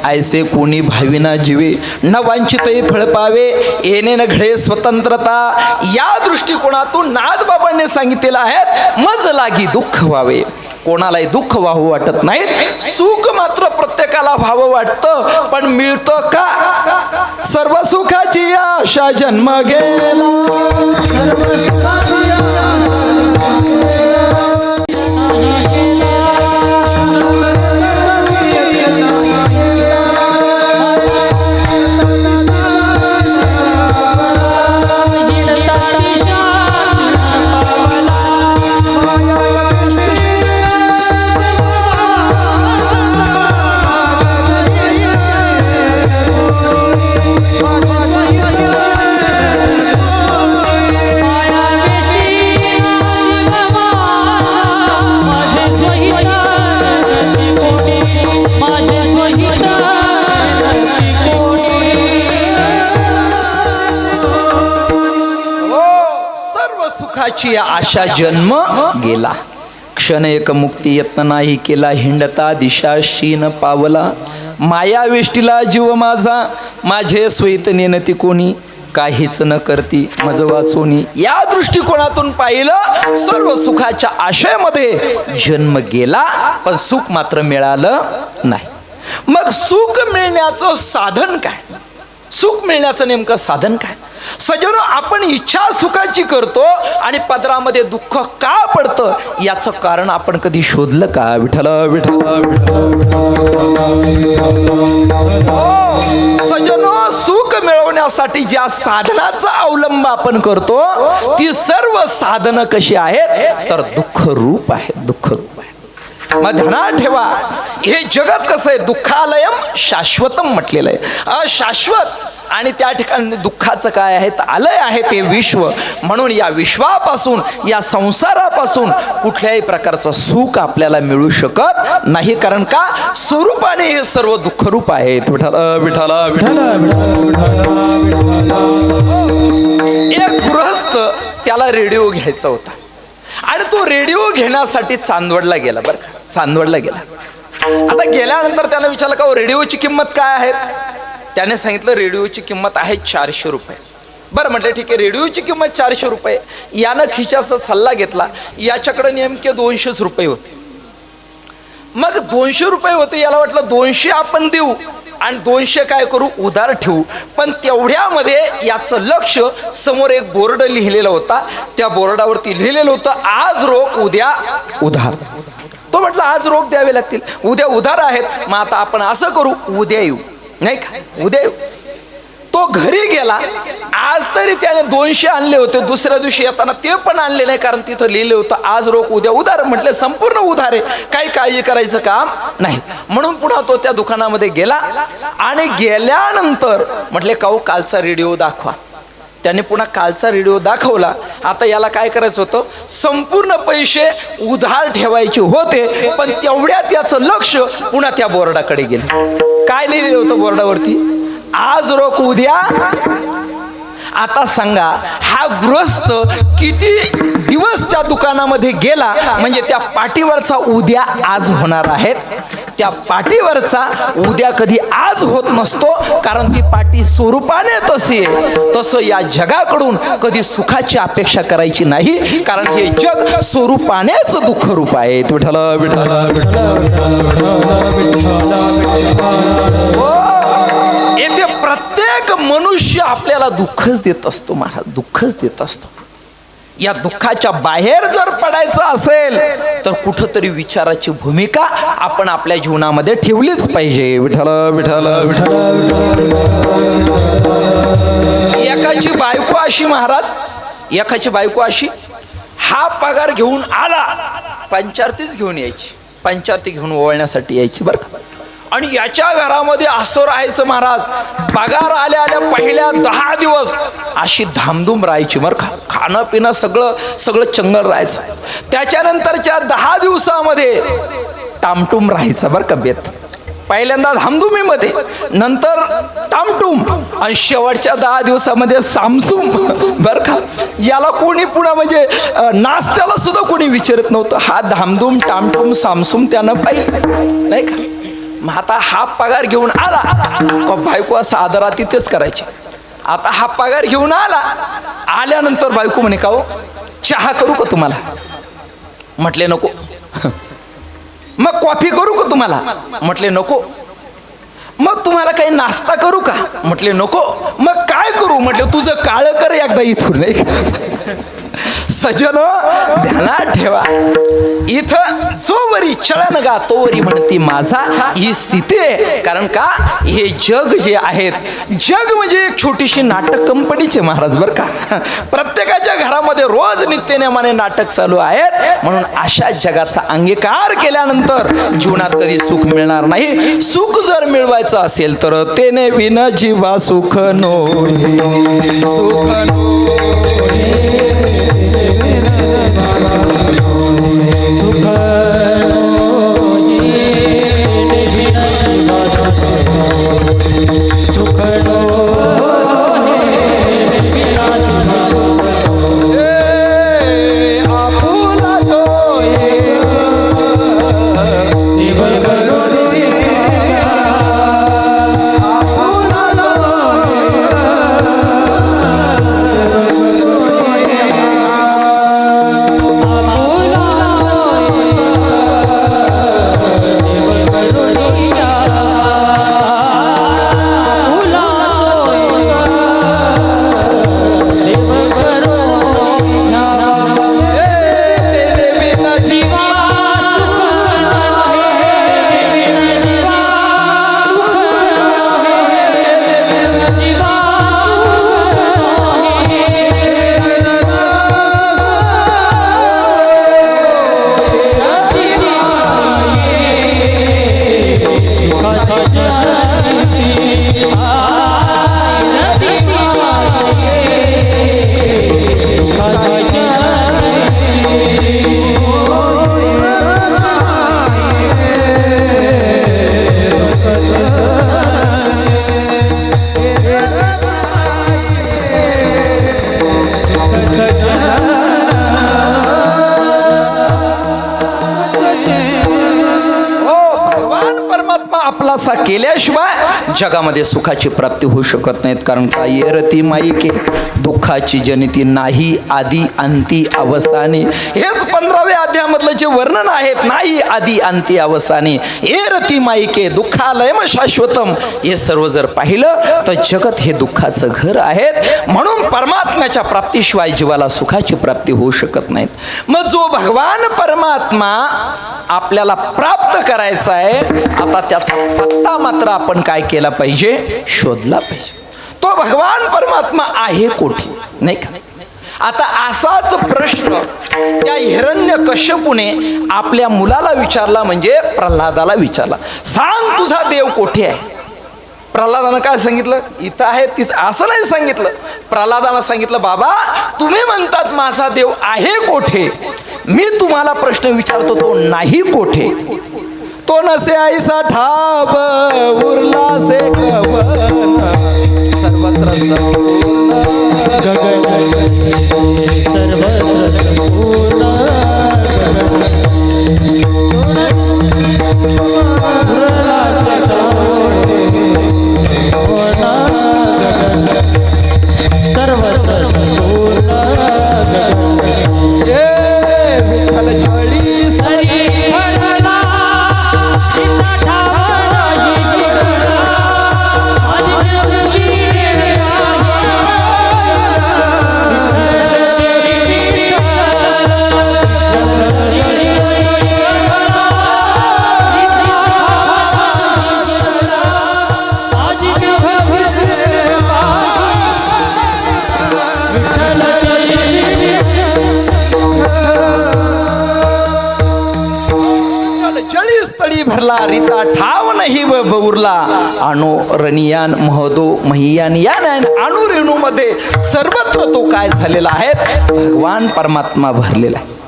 ऐसे कोणी भाविना जीवे न वांछितही फळ पावे येणे न घडे स्वतंत्रता. या दृष्टिकोनातून नाथबाबांनी सांगितलेलं आहे, मज लागी दुःख व्हावे. कोणालाही दुःख व्हावं वाटत नाही, सुख मात्र प्रत्येकाला व्हावं वाटतं, पण मिळतं का? सर्व सुखाची आशा जन्म गेला, सर्व सुखाची सुखाची आशा जन्म गेला. क्षण एक मुक्ती यत्न नाही केला, हिंडता दिशा शीन पावला. माया वेष्टीला जीव माझा, माझे सोयीत नेनती कोणी, काहीच न करती मज वाचोनी. या दृष्टिकोनातून पाहिलं, सर्व सुखाच्या आशयामध्ये जन्म गेला, पण सुख मात्र मिळालं नाही. मग सुख मिळण्याचं साधन काय? सुख मिळण्याचं नेमकं साधन काय? सजनो, आपण इच्छा सुखाची करतो आणि पदरामध्ये दुःख का पडतं याचं कारण आपण कधी शोधलं का? विठ्ठल विठ्ठल सजनो, सुख मिळवण्यासाठी ज्या साधनाचा अवलंब आपण करतो ती सर्व साधनं कशी आहेत? तर दुःख रूप आहे, दुःख रूप आहे. मग ध्यानात ठेवा, हे जगत कसं आहे? दुःखालयम शाश्वतम म्हटलेलं आहे, अशाश्वत. आणि त्या ठिकाणी दुःखाचं काय आहे? आलय आहे ते विश्व. म्हणून या विश्वापासून, या संसारापासून कुठल्याही प्रकारचं सुख आपल्याला मिळू शकत नाही. कारण का? स्वरूपाने हे सर्व दुःखरूप आहेत. विठ्ठल विठ्ठल एक गृहस्थ, त्याला रेडिओ घ्यायचा होता आणि तो रेडिओ घेण्यासाठी चांदवडला गेला. बरं का, चांदवडला गेला. आता गेल्यानंतर त्यानं विचारलं का रेडिओची किंमत काय आहे? त्याने सांगितलं रेडिओची किंमत आहे 400 रुपये. बरं म्हटलं ठीक आहे, रेडिओची किंमत 400 रुपये. यानं खिशाचा सल्ला घेतला, याच्याकडे नेमके 200 रुपये होते. मग 200 रुपये होते, याला वाटलं 200 आपण देऊ आणि 200 काय करू? उधार ठेवू. पण तेवढ्यामध्ये याचं लक्ष, समोर एक बोर्ड लिहिलेला होता, त्या बोर्डावरती लिहिलेलं होतं, आज रोख उद्या उधार. तो म्हटलं आज रोख द्यावे लागतील, उद्या उधार आहेत, मग आता आपण असं करू, उद्या येऊ, नाही का, उद्या येऊ. तो घरी गेला. आज तरी त्याने 200 आणले होते, दुसऱ्या दिवशी येताना ते पण आणले नाही, कारण तिथं लिहिलं होतं आज रोख उद्या उधार. म्हटलं संपूर्ण उधार आहे, काही काळजी करायचं काम नाही. म्हणून पुन्हा तो त्या दुकानामध्ये गेला आणि गेल्यानंतर म्हटले काऊ कालचा रेडिओ दाखवा. त्याने पुन्हा कालचा रेडिओ दाखवला. आता याला काय करायचं होतं? संपूर्ण पैसे उधार ठेवायचे होते, पण तेवढ्यात याचं लक्ष पुन्हा त्या बोर्डाकडे गेलं. काय लिहिलेलं होतं बोर्डावरती? आज रोख उद्या. आता सांगा, हा गृहस्थ किती दिवस त्या दुकानामध्ये गेला म्हणजे त्या पाठीवरचा उद्या आज होणार आहेत. त्या पाठीवरचा उद्या कधी आज होत नसतो, कारण ती पाठी स्वरूपाने तशी आहे. तसं या जगाकडून कधी सुखाची अपेक्षा करायची नाही, कारण हे जग स्वरूपानेच दुःख रूप आहे. विठ्ठल विठ्ठल येथे प्रत्येक मनुष्य आपल्याला दुःखच देत असतो महाराज, दुःखच देत असतो. या दुःखाच्या बाहेर जर पडायचं असेल तर कुठंतरी विचाराची भूमिका आपण आपल्या जीवनामध्ये ठेवलीच पाहिजे. विठ्ठल विठ्ठल एकाची बायको अशी महाराज, एकाची बायको अशी, हा पगार घेऊन आला, पंचारतीच घेऊन यायची, पंचारती घेऊन ओवळण्यासाठी यायची बरं का. आणि याच्या घरामध्ये असं राहायचं महाराज, पगार आल्या आल्या पहिल्या 10 दिवस अशी धामधूम राहायची बरं का, खाणं पिणं सगळं चंगल राहायचं. त्याच्यानंतरच्या 10 दिवसामध्ये टामटूम राहायचं बरं का बेत. पहिल्यांदा धामधुमीमध्ये, नंतर टामटूम, आणि शेवटच्या 10 दिवसामध्ये सामसूम बरं का. याला कोणी पुन्हा म्हणजे नाश्त्याला सुद्धा कोणी विचारत नव्हतं. हा धामधूम टामटूम सामसूम त्यानं पाहिलं नाही का. मग आता हा पगार घेऊन आला, बायको असं आदरातिथ्यच करायची. आता हा पगार घेऊन आला, आल्यानंतर बायको म्हणे, का हो चहा करू का तुम्हाला? म्हटले नको. मग कॉफी करू का तुम्हाला? म्हटले नको. मग तुम्हाला काही नाश्ता करू का? म्हटले नको. मग काय करू? म्हटले तुझं काळं कर एकदा इथून. नाही का सजन ध्यानात ठेवा, इथं जोवरी चळण गा तोवरी म्हणती माझा, ही स्थिती आहे. कारण का हे जग जे आहेत, जग म्हणजे एक छोटीशी नाटक कंपनीचे महाराज बरं का. प्रत्येकाच्या घरामध्ये रोज नित्यनेमाने नाटक चालू आहेत. म्हणून अशा जगाचा अंगीकार केल्यानंतर जीवनात कधी सुख मिळणार नाही. सुख जर मिळवायचं असेल तर तेने विन जीवा सुख नो, सुख नो आपलासा केल्याशिवाय जगामध्ये सुखाची प्राप्ती होऊ शकत नाहीत. कारण का येरती माईके दुःखाची जनिती नाही आदी अंती अवसानी. हेच 15व्या अध्यायामधलं जे वर्णन आहेत, नाही आदी अंती अवसानी, येरती माईके दुःखालयम शाश्वतम. हे सर्व जर पाहिलं तर जगत हे दुःखाचं घर आहेत. म्हणून परमात्म्याच्या प्राप्तीशिवाय जीवाला सुखाची प्राप्ती होऊ शकत नाहीत. मग जो भगवान परमात्मा आपल्याला प्राप्त करायचा आहे, आता त्याचा पत्ता मात्र आपण काय केला पाहिजे? शोधला पाहिजे. तो भगवान परमात्मा आहे कोठे? नाही का. आता असाच प्रश्न त्या हिरण्यकश्यपूने आपल्या मुलाला विचारला, म्हणजे प्रल्हादाला विचारला, सांग तुझा देव कोठे आहे? प्रल्हादानं काय सांगितलं? इथं आहे तिथं असं नाही सांगितलं. प्रल्हादानं सांगितलं, बाबा तुम्ही म्हणतात माझा देव आहे कोठे, मी तुम्हाला प्रश्न विचारतो तो नाही कोठे? तो नसे ऐसा ठाव उरला से कवन सर्वत्र सर्वत्र उरला रीता ठाव नाही उरला अणो रनियान महदो महियान या अणु रेणू मध्ये सर्वत्र तो काय झालेला आहे भगवान परमात्मा भरलेला आहे.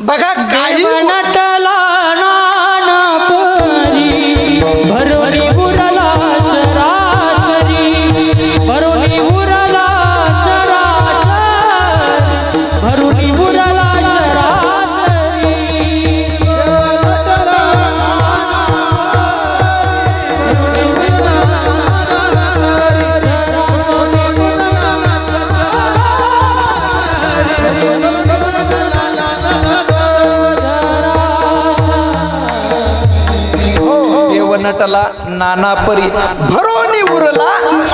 बघा काही नटला नाना परी भरोनी उरला चराचरी भरोनी उरला चराचरी भरोनी उरला चराचरी नटला नाना परी भरोनी उरला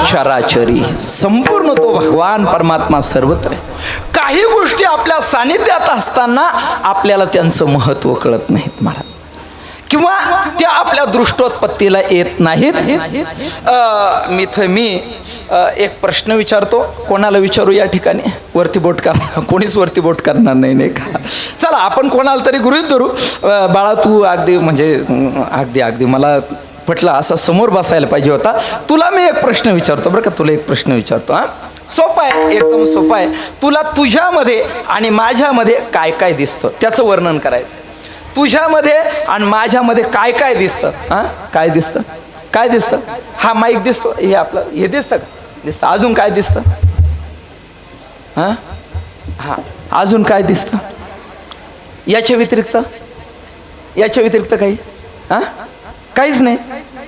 चराचरी. संपूर्ण तो भगवान परमात्मा सर्वत्र आहे. काही गोष्टी आपल्या सानिध्यात असताना आपल्याला त्यांचं महत्व कळत नाहीत महाराज, किंवा त्या आपल्या दृष्टोत्पत्तीला येत नाहीत. मी एक प्रश्न विचारतो, कोणाला विचारू या ठिकाणी? वरती बोट कर, कोणीच वरती बोट करणार नाही, नाही का? चला आपण कोणाला तरी गृहीत धरू. बाळा तू अगदी मला पटलं, असा समोर बसायला पाहिजे होता. तुला मी एक प्रश्न विचारतो बरं का, तुला एक प्रश्न विचारतो. सोपा आहे, एकदम सोपा आहे. तुला तुझ्यामध्ये आणि माझ्यामध्ये काय काय दिसतं त्याचं वर्णन करायचं. तुझ्यामध्ये आणि माझ्यामध्ये काय काय दिसतं? काय दिसतं? काय दिसतं? हा माईक दिसतो, हे आपलं हे दिसतं का? दिसतं. अजून काय दिसतं? हां अजून काय दिसतं याच्या व्यतिरिक्त? काही काहीच नाही.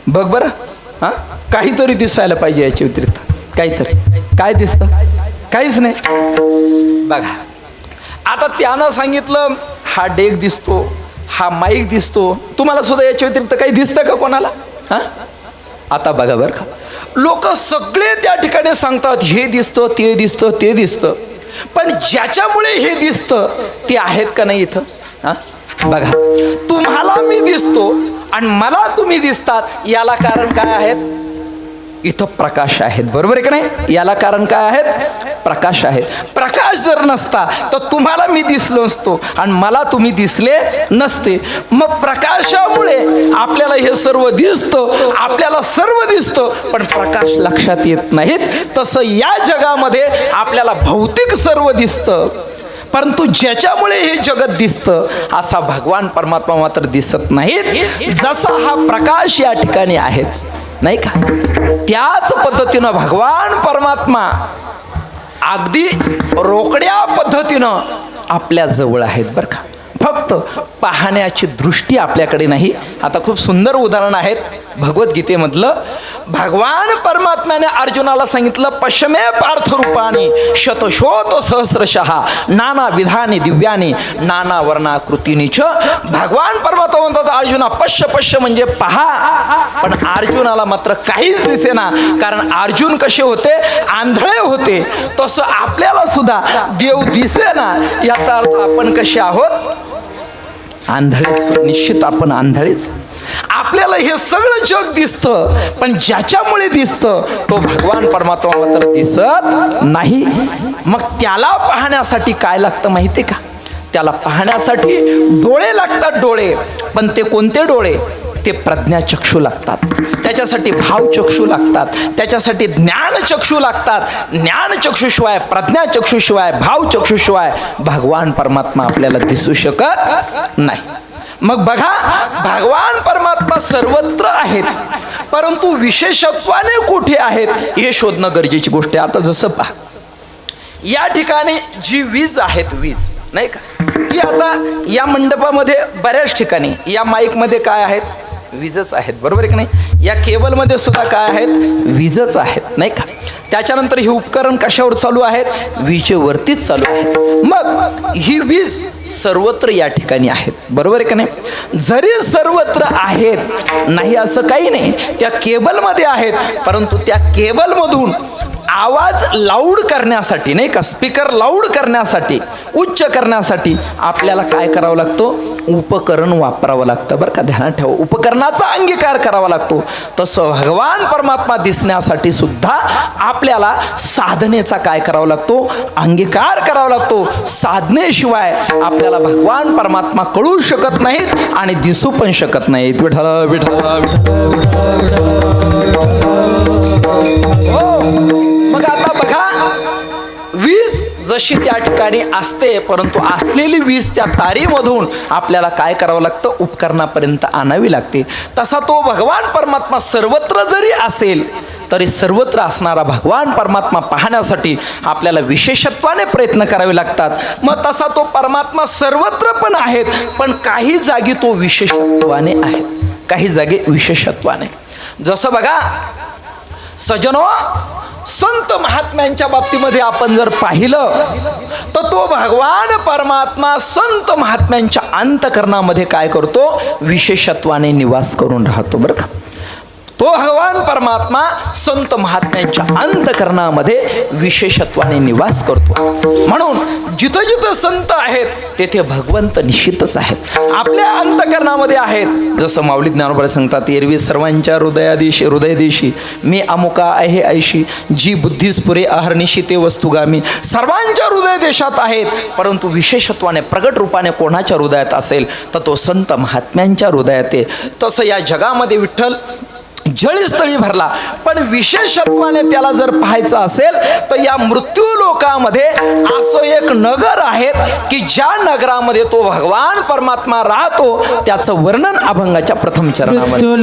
बघ बरं, काहीतरी दिसायला पाहिजे याच्या व्यतिरिक्त, काहीतरी. काय दिसतं? काहीच नाही. बघा आता त्यानं सांगितलं हा डेक दिसतो, हा माईक दिसतो. तुम्हाला सुद्धा याच्या व्यतिरिक्त काही दिसतं का कोणाला? आता बघा बरं का, लोक सगळे त्या ठिकाणी सांगतात हे दिसतं, ते दिसतं, ते दिसतं. पण ज्याच्यामुळे हे दिसतं ते आहेत का नाही इथं? बघा, तुम्हाला मी दिसतो आणि मला तुम्ही दिसतात, याला कारण काय आहेत? इथं प्रकाश आहेत, बरोबर आहे का नाही? याला कारण काय आहेत? प्रकाश आहेत. प्रकाश जर नसता तर तुम्हाला मी दिसलो नसतो आणि मला तुम्ही दिसले नसते. मग प्रकाशामुळे आपल्याला हे सर्व दिसतं, आपल्याला सर्व दिसतं, पण प्रकाश लक्षात येत नाहीत. तसं या जगामध्ये आपल्याला भौतिक सर्व दिसतं, परंतु ज्याच्यामुळे हे जगत दिसतं असा भगवान परमात्मा मात्र दिसत नाहीत. जसा हा प्रकाश या ठिकाणी आहेत, नाही का? त्याच पद्धतीनं भगवान परमात्मा अगदी रोकड्या पद्धतीनं आपल्या जवळ आहेत बरं का. फक्त पाहण्याची दृष्टी आपल्याकडे नाही. आता खूप सुंदर उदाहरण आहेत भगवद्गीतेमधलं. भगवान परमात्म्याने अर्जुनाला सांगितलं, पश्चिमे पार्थ रूपाने शतशोत सहस्रशः नाना विधाने दिव्याने नाना वर्णाकृतीनीच. भगवान परमात्मा म्हणतात अर्जुना पश्य म्हणजे पहा. पण अर्जुनाला मात्र काहीच दिसेना, कारण अर्जुन कसे होते? आंधळे होते. तसं आपल्याला सुद्धा देव दिसेना. याचा अर्थ आपण कसे आहोत? आंधळेच. निश्चित आपण आंधळेच. आपल्याला हे सगळं जग दिसतं, पण ज्याच्यामुळे दिसतं तो भगवान परमात्मा मात्र दिसत नाही. मग त्याला पाहण्यासाठी काय लागतं माहिती का? त्याला पाहण्यासाठी डोळे लागतात, डोळे. पण ते कोणते डोळे? ते प्रज्ञाचक्षू लागतात. त्याच्यासाठी भावचक्षू लागतात. त्याच्यासाठी ज्ञानचक्षू लागतात. ज्ञानचक्षुशिवाय, प्रज्ञाचक्षुशिवाय, भावचक्षुशिवाय भगवान परमात्मा आपल्याला दिसू शकत नाही. मग बघा, भगवान परमात्मा सर्वत्र आहेत, परंतु विशेषत्वाने कुठे आहेत हे शोधणं गरजेची गोष्ट आहे. आता जसं पहा, या ठिकाणी जी वीज आहेत, वीज नाही का, की आता या मंडपामध्ये बऱ्याच ठिकाणी या माईकमध्ये काय आहेत? वीजच आहेत, बरोबर आहे की नाही? या केबलमध्ये सुद्धा काय आहेत? वीजच आहेत, नाही का? त्याच्यानंतर हे उपकरण कशावर चालू आहेत? विजेवरतीच चालू आहेत. मग ही वीज सर्वत्र या ठिकाणी आहेत, बरोबर आहे का नाही? जरी सर्वत्र आहेत, नाही असं काही नाही, त्या केबलमध्ये आहेत, परंतु त्या केबलमधून आवाज लाऊड करण्यासाठी नाही का, स्पीकर लाऊड करण्यासाठी, उच्च करण्यासाठी आपल्याला काय करावं लागतं, उपकरण वापरावं लागतं बरं का, ध्यानात ठेवा. उपकरणाचा अंगीकार करावा लागतो. तसं भगवान परमात्मा दिसण्यासाठी सुद्धा आपल्याला साधनेचा काय करावा लागतो, अंगीकार करावा लागतो. साधनेशिवाय आपल्याला भगवान परमात्मा कळू शकत नाहीत आणि दिसू पण शकत नाहीत. विठ्ठला विठ्ठला हो. मग आता बघा, वीज जशी त्या ठिकाणी असते, परंतु असलेली वीज त्या तारीमधून आपल्याला काय करावं लागतं, उपकरणापर्यंत आणावी लागते. तसा तो भगवान परमात्मा सर्वत्र जरी असेल तरी सर्वत्र असणारा भगवान परमात्मा पाहण्यासाठी आपल्याला विशेषत्वाने प्रयत्न करावे लागतात. मग तसा तो परमात्मा सर्वत्र पण आहेत, पण काही जागी तो विशेषत्वाने आहे, काही जागी विशेषत्वाने. जसं बघा सजनो, संत महात्म्यांच्या बाबतीमध्ये आपण जर पाहिलं तर तो भगवान परमात्मा संत महात्म्यांच्या अंतःकरणामध्ये काय करतो, विशेषत्वाने निवास करून राहतो बरं का. तो भगवान परमात्मा संत महात्म्यांच्या अंतःकरणामध्ये विशेषत्वाने निवास करतो. म्हणून जिथं जिथं संत आहेत तेथे भगवंत निश्चितच आहेत, आपल्या अंतःकरणामध्ये आहेत. जसं माऊली ज्ञानोबा सांगतात, एरवी सर्वांच्या हृदयदेशी मी अमुका आहे ऐशी, जी बुद्धीस्पुरे अहर्निशी ते वस्तुगामी. सर्वांच्या हृदय देशात आहेत, परंतु विशेषत्वाने प्रगट रूपाने कोणाच्या हृदयात असेल तर तो संत महात्म्यांच्या हृदयात आहे. तसं या जगामध्ये विठ्ठल जळीस्थळी भरला, पण विशेषत्वाने त्याला जर पाहायचं असेल तर या मृत्यू लोकामध्ये असं एक नगर आहे की ज्या नगरामध्ये तो भगवान परमात्मा राहतो. त्याचं वर्णन अभंगाच्या प्रथम चरणामध्ये.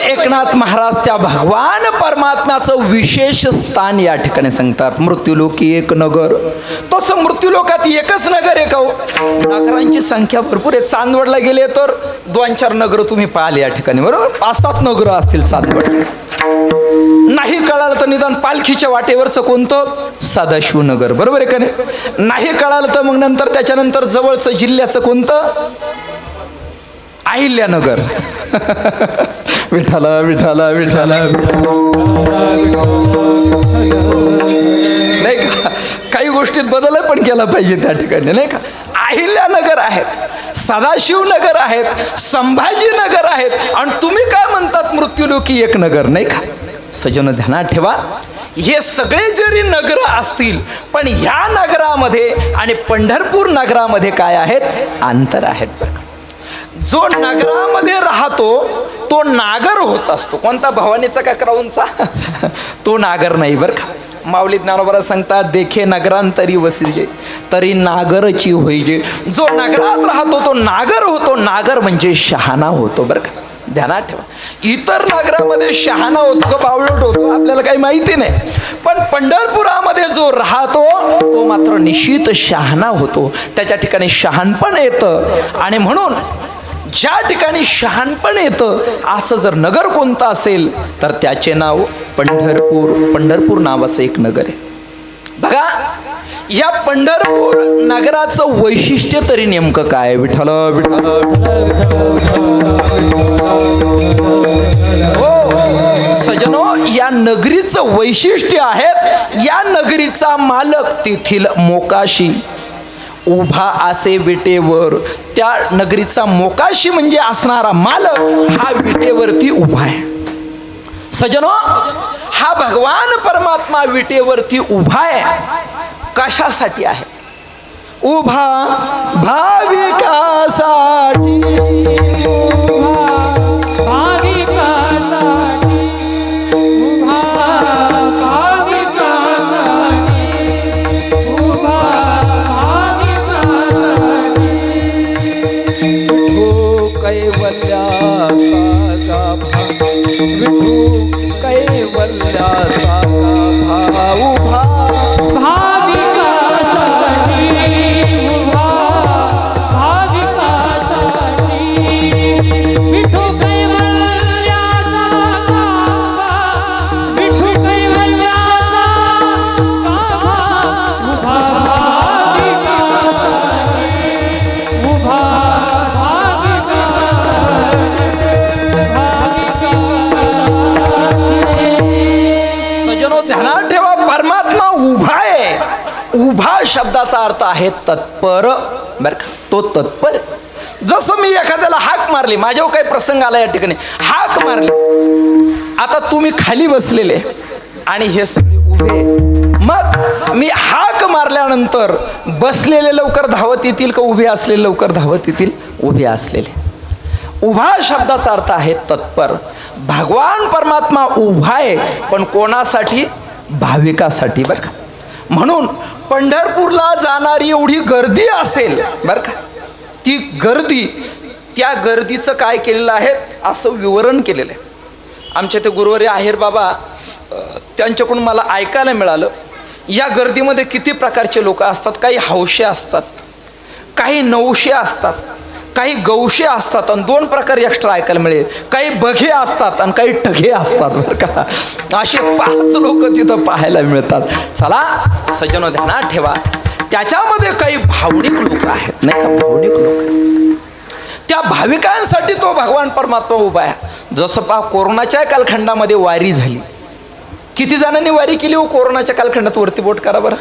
एकनाथ महाराज त्या भगवान परमात्म्याचं विशेष स्थान या ठिकाणी सांगतात. मृत्यूलोकी एक नगर. तसं मृत्यूलोकात एकच नगर आहे का हो? नगरांची संख्या भरपूर आहे. चांदवडला गेले तर 2-4 नगर तुम्ही पाहिले या ठिकाणी, बरोबर. 5-7 नगर असतील चांदवड. नाही कळालं तर निदान पालखीच्या वाटेवरचं कोणतं, सदाशिव नगर, बरोबर आहे का नाही. नाही कळालं तर मग नंतर त्याच्यानंतर जवळचं जिल्ह्याचं कोणतं, अहिल्यानगर. विठाला विठाला विठाला नाही का. काही गोष्टीत बदल पण केला पाहिजे त्या ठिकाणी, नाही का. अहिल्यानगर आहेत, सदाशिवनगर आहेत, संभाजीनगर आहेत, आणि तुम्ही काय म्हणतात मृत्यूलोकी एक नगर, नाही का. सजन ध्यानात ठेवा, हे सगळे जरी नगर असतील पण ह्या नगरामध्ये आणि पंढरपूर नगरामध्ये काय आहेत, अंतर आहेत. जो नगरामध्ये राहतो तो नागर होत असतो. कोणता, भवानीचा का क्राऊनचा, तो नागर नाही बरं का. माऊली ज्ञानोबा सांगतात, देखे नगरांतरी वसिजे तरी नागरची होईजे. जो नगरात राहतो तो नागर होतो. नागर म्हणजे शहाणा होतो बरं का. ध्यानात ठेवा, इतर नगरामध्ये शहाणा होतो का बावळट होतो आपल्याला काही माहिती नाही, पण पंढरपुरामध्ये जो राहतो तो मात्र निश्चित शहाणा होतो. त्याच्या ठिकाणी शहाणपण येतं. आणि म्हणून ज्या ठिकाणी शहाणपण येतं असं जर नगर कोणतं असेल तर त्याचे नाव पंढरपूर. पंढरपूर नावाचं एक नगर आहे बघा. या पंढरपूर नगराचं वैशिष्ट्य तरी नेमकं काय? विठ्ठल विठ्ठल हो सजनो, या नगरीचं वैशिष्ट्य आहे, या नगरीचा मालक तेथील मोकाशी उभा असे विटेवर. त्या नगरीचा मोकाशी म्हणजे असणारा मालक हा विटेवरती उभा आहे. सजनो, हा भगवान परमात्मा विटेवरती उभा आहे. कशासाठी आहे? उभा भाविकासाठी. कैवल्याचा भाऊ भाविकासाठी उभा, भाविकासाठी विठू कैवल्याचा गाभा, विठू कैवल्याचा गाभा उभा, भाविकासाठी उभा, ध्यानात ठेवा, परमात्मा उभा आहे. उभा शब्दाचा अर्थ आहे तत्पर. बरं का, तो तत्पर. जसं मी एखाद्याला हाक मारली, माझ्यावर काही प्रसंग आला या ठिकाणी, हाक मारली, आता तुम्ही खाली बसलेले आणि हे सगळे उभे, मग मी हाक मारल्यानंतर बसलेले लवकर धावत येतील का उभे असलेले लवकर धावत येतील? उभे असलेले. उभा शब्दाचा अर्थ आहे तत्पर. भगवान परमात्मा उभा आहे, पण कोणासाठी? भाविकासाठी. बरं का, म्हणून पंढरपूरला जाणारी एवढी गर्दी असेल बरं का, ती गर्दी, त्या गर्दीचं काय केलेलं आहे असं विवरण केलेलं आहे. आमच्या ते गुरुवारी आहेर बाबा, त्यांच्याकडून मला ऐकायला मिळालं या गर्दीमध्ये किती प्रकारचे लोक असतात. काही हौशे असतात, काही नवशे असतात, काही गौशे असतात, आणि 2 प्रकार एक्स्ट्रा ऐकायला मिळेल. काही बघे असतात आणि काही टघे असतात. बरं का, असे 5 लोक तिथं पाहायला मिळतात. चला सज्जनो, ध्यानात ठेवा, त्याच्यामध्ये काही भावनिक लोक आहेत, नाही का, भावनिक लोक. त्या भाविकांसाठी तो भगवान परमात्मा उभा आहे. जसं पहा, कोरोनाच्या कालखंडामध्ये वारी झाली. किती जणांनी वारी केली हो कोरोनाच्या कालखंडात? वरती बोट करा बरं.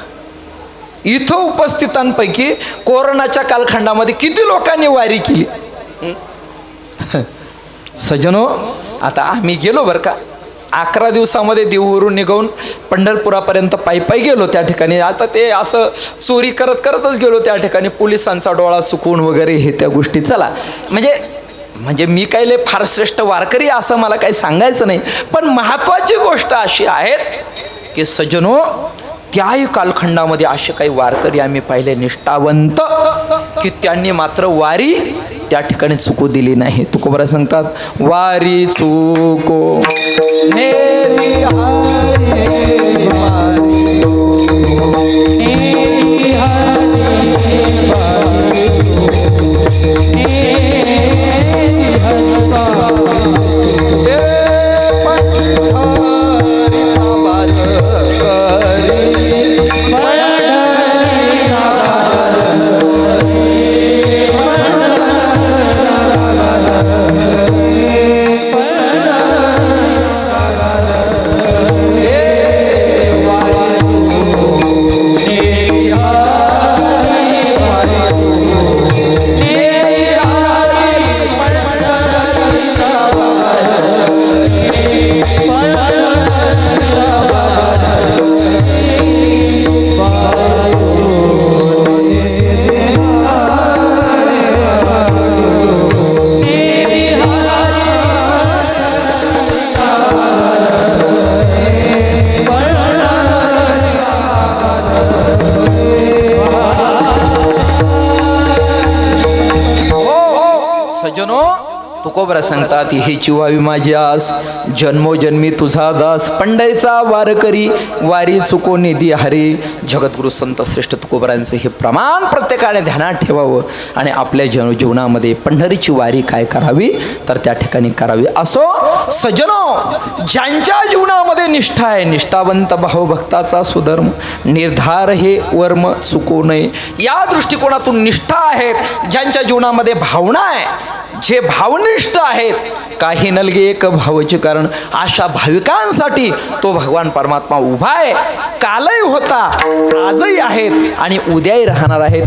इथं उपस्थितांपैकी कोरोनाच्या कालखंडामध्ये किती लोकांनी वारी केली? सजनो, आता आम्ही गेलो बरं का, 11 दिवसामध्ये देहूवरून निघून पंढरपुरापर्यंत पायी गेलो. त्या ठिकाणी आता ते असं चोरी करतच गेलो. त्या ठिकाणी पोलिसांचा डोळा चुकून वगैरे हे त्या गोष्टी. चला, म्हणजे मी काही लय फार श्रेष्ठ वारकरी असं मला काही सांगायचं नाही, पण महत्त्वाची गोष्ट अशी आहे की सजनो, त्याही कालखंडामध्ये असे काही वारकरी आम्ही पाहिले निष्ठावंत, की त्यांनी मात्र वारी त्या ठिकाणी चुकू दिली नाही. तुकोबरा सांगतात, वारी चुको नेली हरी वारी, नेली हरी वारी, नेली हरी वारी, सज्जनो, तुकोबरा सांगतात, हेची व्हावी माझी आस, जन्मोजन्मी तुझा दास, पंढरीचा वार करी वारी चुको निधी हरी. जगद्गुरु संत श्रेष्ठ तुकोबरांचं हे प्रमाण प्रत्येकाने ध्यानात ठेवावं आणि आपल्या जीवनामध्ये पंढरीची वारी काय करावी तर त्या ठिकाणी करावी. असो सज्जनो, ज्यांच्या जीवनामध्ये निष्ठा आहे, निष्ठावंत भावभक्ताचा सुधर्म, निर्धार हे वर्म चुकू नये, या दृष्टिकोनातून निष्ठा आहेत, ज्यांच्या जीवनामध्ये भावना आहे, जे भावनिष्ठ आहेत, काही नलगे एक भावाचे कारण, अशा भाविकांसाठी तो भगवान परमात्मा उभा आहे. कालही होता, आजही आहेत आणि उद्याही राहणार आहेत.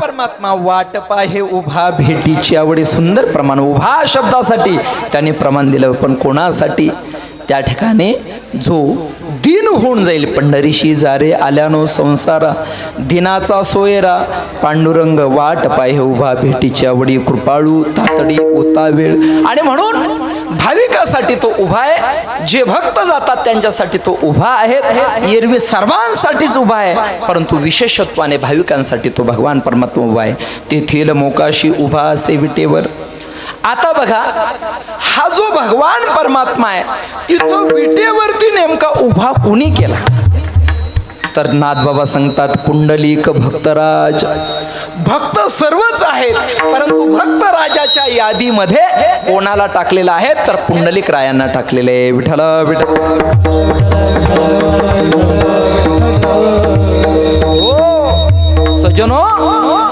परमात्मा वाट पाहे उभा भेटीची आवडी. सुंदर प्रमाण उभा शब्दासाठी त्याने प्रमाण दिलं, पण कोणासाठी? त्या ठिकाणी जो दिन होऊन जाईल, पंढरीशी जारे आल्यानो संसारा, दिनाचा सोयरा पांडुरंग वाट पाहे उभा भेटीची आवडी, कृपाळू तातडी होता वेळ. आणि म्हणून भाविकासाठी तो उभा आहे, जे भक्त जातात त्यांच्यासाठी तो उभा आहे, एरवी सर्वांसाठीच उभा आहे, परंतु विशेषत्वाने भाविकांसाठी तो भगवान परमात्मा उभा आहे. तेथील मोकाशी उभा असे विटेवर. आता बघा, हा जो भगवान परमात्मा आहे तिथं विटेवरती नेमका उभा कोणी केला तर नाथबाबा सांगतात, पुंडलिक भक्तराज. भक्त सर्वच आहेत, परंतु भक्तराजाच्या यादीमध्ये कोणाला टाकलेलं आहे तर पुंडलिक रायांना टाकलेले आहे. विठ्ठला विठ्ठल. हो सज्जनो,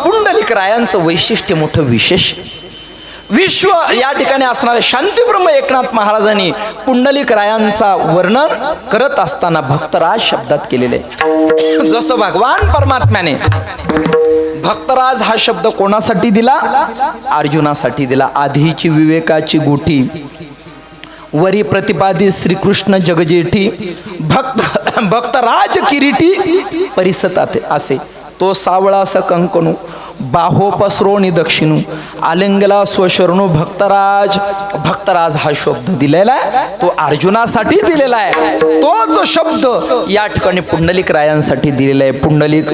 पुंडलिक रायांचं वैशिष्ट्य मोठं विशेष. विश्व या ठिकाणी असणारे शांतीब्रह्म एकनाथ महाराजांनी पुंडलिक रायांचा वर्णन करत असताना भक्तराज शब्दात केलेले. जसं भगवान परमात्म्याने भक्तराज हा शब्द कोणासाठी दिला? अर्जुनासाठी दिला. आधीची विवेकाची गुठी, वरी प्रतिपादी श्रीकृष्ण जगजेठी, भक्तराज किरीटी परिसतात असे. तो सावळा स कंकणू, बाहो पसरोणी दक्षिणू, आलिंगला स्वशरणू भक्तराज. भक्तराज हा शब्द दिलेला आहे, तो अर्जुनासाठी दिलेला आहे. तोच शब्द या ठिकाणी पुंडलिक रायांसाठी दिलेला आहे. पुंडलिक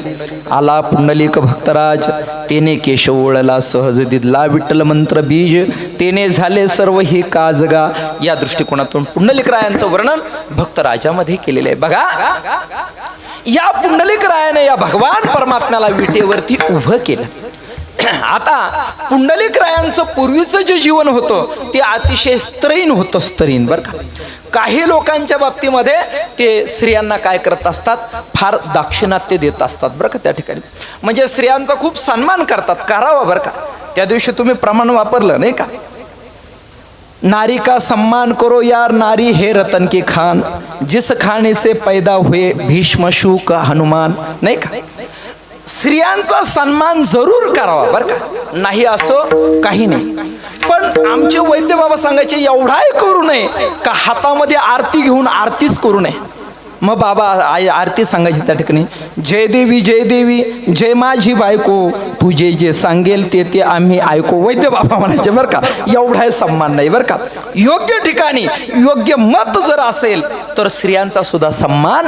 आला, पुंडलिक भक्तराज, तेने केशव ओळला सहज दिदला विठ्ठल मंत्र बीज, तेने झाले सर्व ही काजगा. या दृष्टिकोनातून पुंडलिक रायांचं वर्णन भक्तराजामध्ये केलेलं आहे. बघा, या पुंडलिक रायाने या भगवान परमात्म्याला विटेवरती उभं केलं. आता पुंडलिक रायांचं पूर्वीचं जे जीवन होतं ते अतिशय स्त्रीण होतं. स्त्रीण बरं का. काही लोकांच्या बाबतीमध्ये ते स्त्रियांना काय करत असतात, फार दाक्षिणात्य देत असतात बरं का. त्या ठिकाणी म्हणजे स्त्रियांचा खूप सन्मान करतात, करावा बरं का. त्या दिवशी तुम्ही प्रमाण वापरलं नाही का, नारी का सम्मान करो यार, नारी है रतन की खान, जिस खाने से पैदा हुए भीष्म शुक हनुमान. नाही का, स्त्रियांचा सन्मान जरूर करावा बरं का, नाही असं काही नाही. पण आमचे वैद्य बाबा सांगायचे, एवढाही करू नये का हातामध्ये आरती घेऊन आरतीच करू नये. मग बाबा आरती सांगायची त्या ठिकाणी, जय देवी जय देवी, जय माझी बायको, तू जे जे सांगेल ते ते आम्ही ऐको. वैद्य बाबा म्हणायचे बरं का. एवढा सन्मान नाही बरं का. योग्य ठिकाणी योग्य मत जर असेल तर स्त्रियांचा सुद्धा सन्मान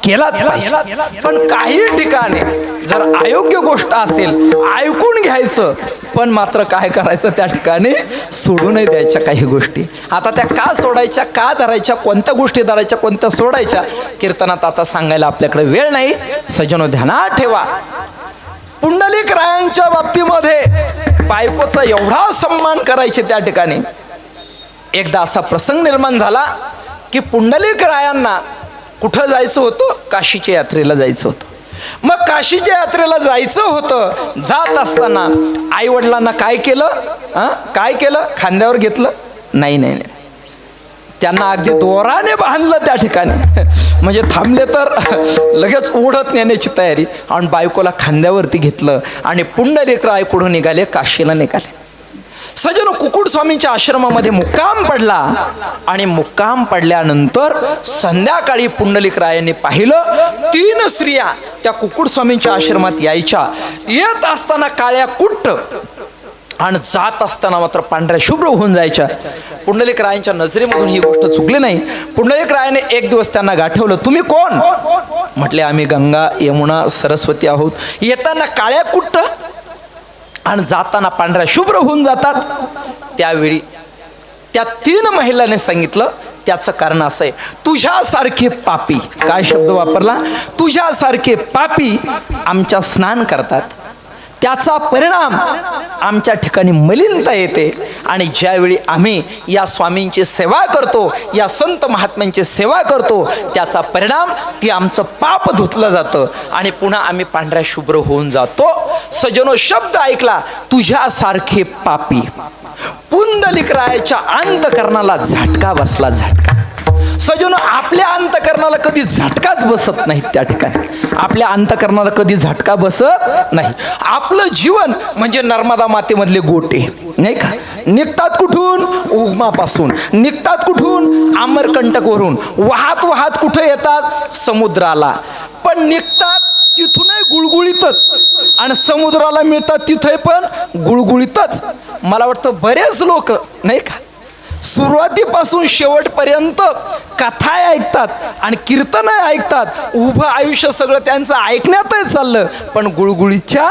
केलाच पाहिजे. पण काही ठिकाणी जर अयोग्य गोष्ट असेल, ऐकून घ्यायचं, पण मात्र काय करायचं, त्या ठिकाणी सोडू नाही द्यायच्या काही गोष्टी. आता त्या का सोडायच्या, का धरायच्या, कोणत्या गोष्टी धरायच्या, कोणत्या सोडायच्या, कीर्तनात आता सांगायला आपल्याकडे वेळ नाही. सज्जनो, ध्यानात ठेवा, पुंडलिक रायांच्या बाबतीमध्ये बायकोचा एवढा सन्मान करायचे. त्या ठिकाणी एकदा असा प्रसंग निर्माण झाला की पुंडलिक रायांना कुठं जायचं होतं, काशीच्या यात्रेला जायचं होतं. मग काशीच्या यात्रेला जायचं होतं. जात असताना आई वडिलांना काय केलं? काय केलं? खांद्यावर घेतलं? नाही नाही नाही, त्यांना अगदी दोराने बांधलं त्या ठिकाणी. म्हणजे थांबले तर लगेच ओढत नेण्याची तयारी. आणि बायकोला खांद्यावरती घेतलं आणि पुंडलिकराय पुढे निघाले, काशीला निघाले. सजन कुकुड स्वामींच्या आश्रमामध्ये मुक्काम पडला. आणि मुक्काम पडल्यानंतर संध्याकाळी पुंडलिकरायांनी पाहिलं 3 स्त्रिया त्या कुकुड स्वामींच्या आश्रमात यायच्या. येत असताना काळ्या कुट्ट आणि जात असताना मात्र पांढऱ्या शुभ्र होऊन जायच्या. पुंडलिकरायांच्या नजरेमधून ही गोष्ट चुकली नाही. पुंडलिकरायाने एक दिवस त्यांना गाठवलं, तुम्ही कोण? म्हटले, आम्ही गंगा यमुना सरस्वती आहोत. येताना काळ्या कुट्ट आणि जाताना पांढऱ्या शुभ्र होऊन जातात. त्यावेळी त्या 3 महिलांनी सांगितलं, त्याचं कारण असं आहे, तुझ्यासारखे पापी, काय शब्द वापरला? तुझ्यासारखे पापी आमच्या स्नान करतात, त्याचा परिणाम आमच्या ठिकाणी मलिनता येते. आणि ज्यावेळी आम्ही या स्वामींची सेवा करतो, या संत महात्म्यांची सेवा करतो, त्याचा परिणाम की आमचं पाप धुतलं जातं आणि पुन्हा आम्ही पांढऱ्या शुभ्र होऊन जातो. सजनो, शब्द ऐकला, तुझ्यासारखे पापी. पुंडलिकरायाच्या अंतकरणाला झटका बसला, झटका. सजनो, आपल्या अंतकरणाला कधी झटकाच बसत नाही. त्या ठिकाणी आपल्या अंतकरणाला कधी झटका बसत नाही. आपलं जीवन म्हणजे नर्मदा मातेमधले गोटे, नाही का? निघतात कुठून? उगमापासून. निघतात कुठून? अमरकंटकवरून. वाहत वाहत कुठे येतात? समुद्राला. पण निघतात तिथूनही गुळगुळीतच आणि समुद्राला मिळतात तिथे पण गुळगुळीतच. मला वाटतं बरेच लोक, नाही का, सुरुवातीपासून शेवटपर्यंत कथा ऐकतात आणि कीर्तन ऐकतात. उभं आयुष्य सगळं त्यांचं ऐकण्यातच चाललं, पण गुळगुळीच्या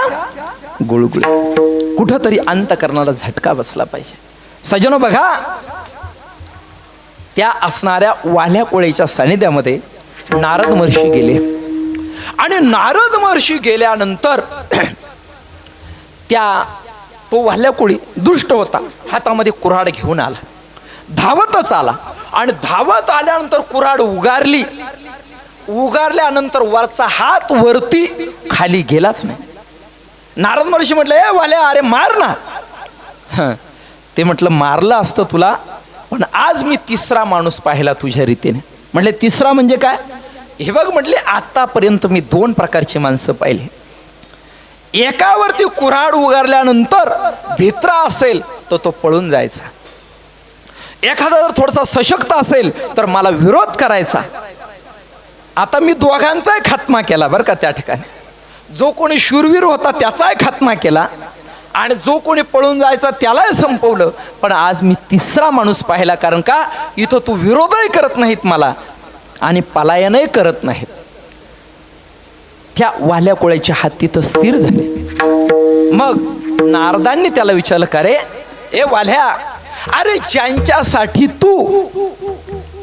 गुळगुळी. कुठंतरी अंतकरणाला झटका बसला पाहिजे. सजनो बघा, त्या असणाऱ्या वाल्या कोळीच्या सानिध्यामध्ये नारद महर्षी गेले. आणि नारद महर्षी गेल्यानंतर तो वाल्या कोळी दुष्ट होता, हातामध्ये कुऱ्हाड घेऊन आला, धावतच आला. आणि धावत आल्यानंतर कुऱ्हाड उगारली. उगारल्यानंतर वरचा हात वरती खाली गेलाच नाही. नारद महर्षी म्हटलं, ए वाल्या, अरे मार ना. ते म्हटलं, मारलं असतं तुला, पण आज मी 3रा माणूस पाहिला तुझ्या रीतीने. म्हटले, 3रा म्हणजे काय? हे बघ, म्हटले, आतापर्यंत मी 2 प्रकारची माणसं पाहिली. एकावरती कुऱ्हाड उगारल्यानंतर भित्रा असेल तर तो पळून जायचा. एखादा जर थोडासा सशक्त असेल तर मला विरोध करायचा. आता मी दोघांचाही खात्मा केला बरं का. त्या ठिकाणी जो कोणी शूरवीर होता त्याचाही खात्मा केला आणि जो कोणी पळून जायचा त्यालाही संपवलं. पण आज मी 3रा माणूस पाहिला. कारण का? इथं तू विरोधही करत नाहीत मला आणि पलायनही करत नाहीत. त्या वाल्या कोळ्याचे हात तिथं स्थिर झाले. मग नारदांनी त्याला विचारलं, का रे ए वाल्या, अरे ज्यांच्यासाठी तू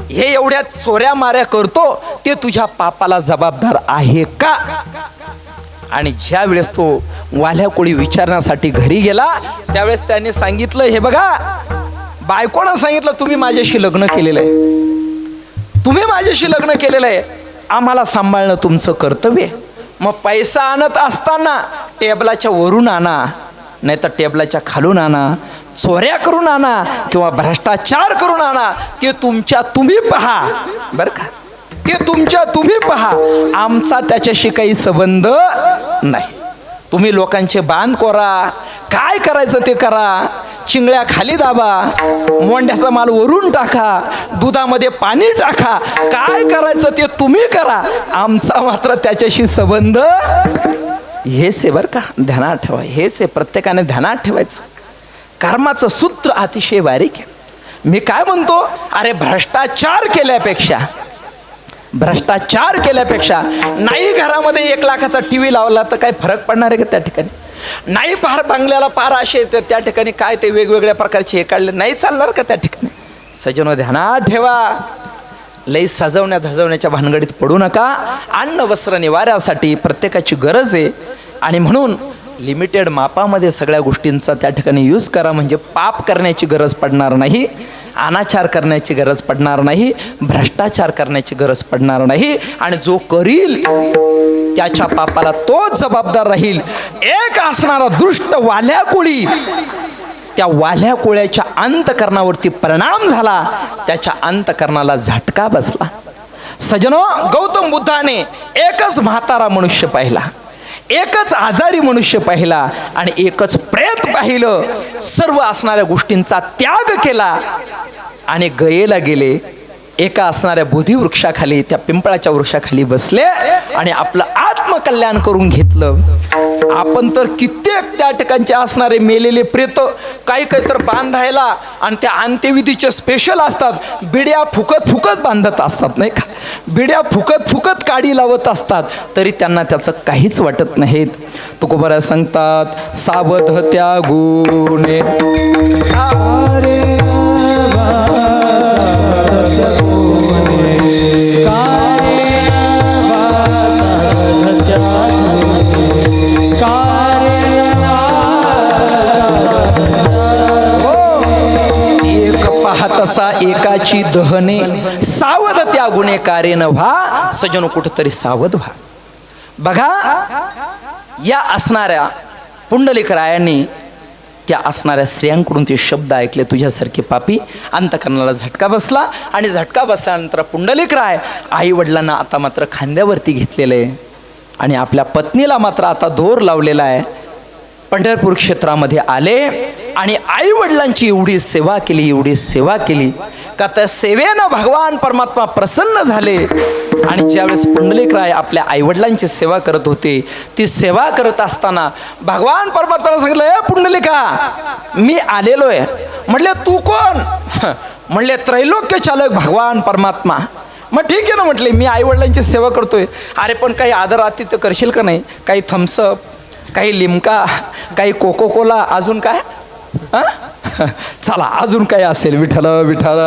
हे एवढ्या चोऱ्या माऱ्या करतो ते तुझ्या पापाला जबाबदार आहे का? आणि ज्या वेळेस तो वाल्या कोळी विचारण्यासाठी घरी गेला त्यावेळेस त्याने सांगितलं, हे बघा, बायकोनं सांगितलं तुम्ही माझ्याशी लग्न केलेलं आहे, तुम्ही माझ्याशी लग्न केलेलं आहे, आम्हाला सांभाळणं तुमचं कर्तव्य. मग पैसा आणत असताना टेबलाच्या वरून आणा, नाही तर टेबलाच्या खालून आणा, चोऱ्या करून आणा किंवा भ्रष्टाचार करून आणा, ते तुमच्या तुम्ही पहा बरं का, ते तुमच्या तुम्ही पहा, आमचा त्याच्याशी काही संबंध नाही. तुम्ही लोकांचे बांध कोरा, काय करायचं ते करा, चिंगळ्या खाली दाबा, मोंड्याचा माल वरून टाका, दुधामध्ये पाणी टाका, काय करायचं ते तुम्ही करा, आमचा मात्र त्याच्याशी संबंध. हेच आहे बरं का, ध्यानात ठेवा, हेच आहे, प्रत्येकाने ध्यानात ठेवायचं. कर्माचं सूत्र अतिशय बारीक आहे. मी काय म्हणतो, अरे भ्रष्टाचार केल्यापेक्षा नाही घरामध्ये 1 लाखाचा टीव्ही लावला तर काय फरक पडणार आहे का त्या ठिकाणी? नाही पार बंगल्याला पार असे तर त्या ठिकाणी काय ते वेगवेगळ्या प्रकारचे हे काढले नाही चालणार का त्या ठिकाणी? सजनो ध्यानात ठेवा, लई सजवण्या धजवण्याच्या भानगडीत पडू नका. अन्न वस्त्र निवाऱ्यासाठी प्रत्येकाची गरज आहे आणि म्हणून लिमिटेड मापामध्ये सगळ्या गोष्टींचा त्या ठिकाणी यूज करा, म्हणजे पाप करण्याची गरज पडणार नाही. अनाचार करण्याची गरज पडणार नाही, भ्रष्टाचार करण्याची गरज पडणार नाही. आणि जो करील त्याच्या पापाला तोच जबाबदार राहील. एक असणारा दुष्ट वाल्याकुळी, त्या वाल्या कोळ्याच्या अंतकरणावरती परिणाम झाला, त्याच्या अंतकरणाला झटका बसला. सजनो, गौतम बुद्धाने एकच म्हातारा मनुष्य पाहिला, एकच आजारी मनुष्य पाहिला आणि एकच प्रेत पाहिलं. सर्व असणाऱ्या गोष्टींचा त्याग केला आणि गयेला गेले. एका असणाऱ्या बोधिवृक्षाखाली, त्या पिंपळाच्या वृक्षाखाली बसले आणि आपलं आत्मकल्याण करून घेतलं. आपण तर कित्येक त्या ठिकाणचे असणारे मेलेले प्रेत काही काही तर बांधायला आणि त्या अंत्यविधीचे स्पेशल असतात, बिड्या फुकत फुकत बांधत असतात नाही का, बिड्या फुकत फुकत काडी लावत असतात, तरी त्यांना त्याचं काहीच वाटत नाहीत. तुकोबरा सांगतात, सावध त्या गुणे तसा एकाची दहने, सावध त्या गुन्हेकारेन व्हा. सजनो, कुठंतरी सावध व्हा. बघा, या असणाऱ्या पुंडलिक रायांनी त्या असणाऱ्या स्त्रियांकडून ते शब्द ऐकले, तुझ्यासारखे पापी. अंतकरणाला झटका बसला आणि झटका बसल्यानंतर पुंडलिक राय आई वडिलांना आता मात्र खांद्यावरती घेतलेलं आहे आणि आपल्या पत्नीला मात्र आता दोर लावलेला आहे. पंढरपूर क्षेत्रामध्ये आले आणि आई वडिलांची एवढी सेवा केली, एवढी सेवा केली का त्या सेवेनं भगवान परमात्मा प्रसन्न झाले. आणि ज्यावेळेस पुंडलिकराय आपल्या आईवडिलांची सेवा करत होते, ती सेवा करत असताना भगवान परमात्म्याला सांगितलं, ए पुंडलिका, मी आलेलो आहे. म्हटले, तू कोण? म्हणले, त्रैलोक्य चालक भगवान परमात्मा. मग ठीक आहे ना, म्हटले, मी आईवडिलांची सेवा करतोय. अरे पण काही आदर आतिथ्य करशील का नाही? काही थम्सअप, काही लिमका, काही कोको कोला, अजून काय? चला, अजून काय असेल? विठ्ठल विठ्ठल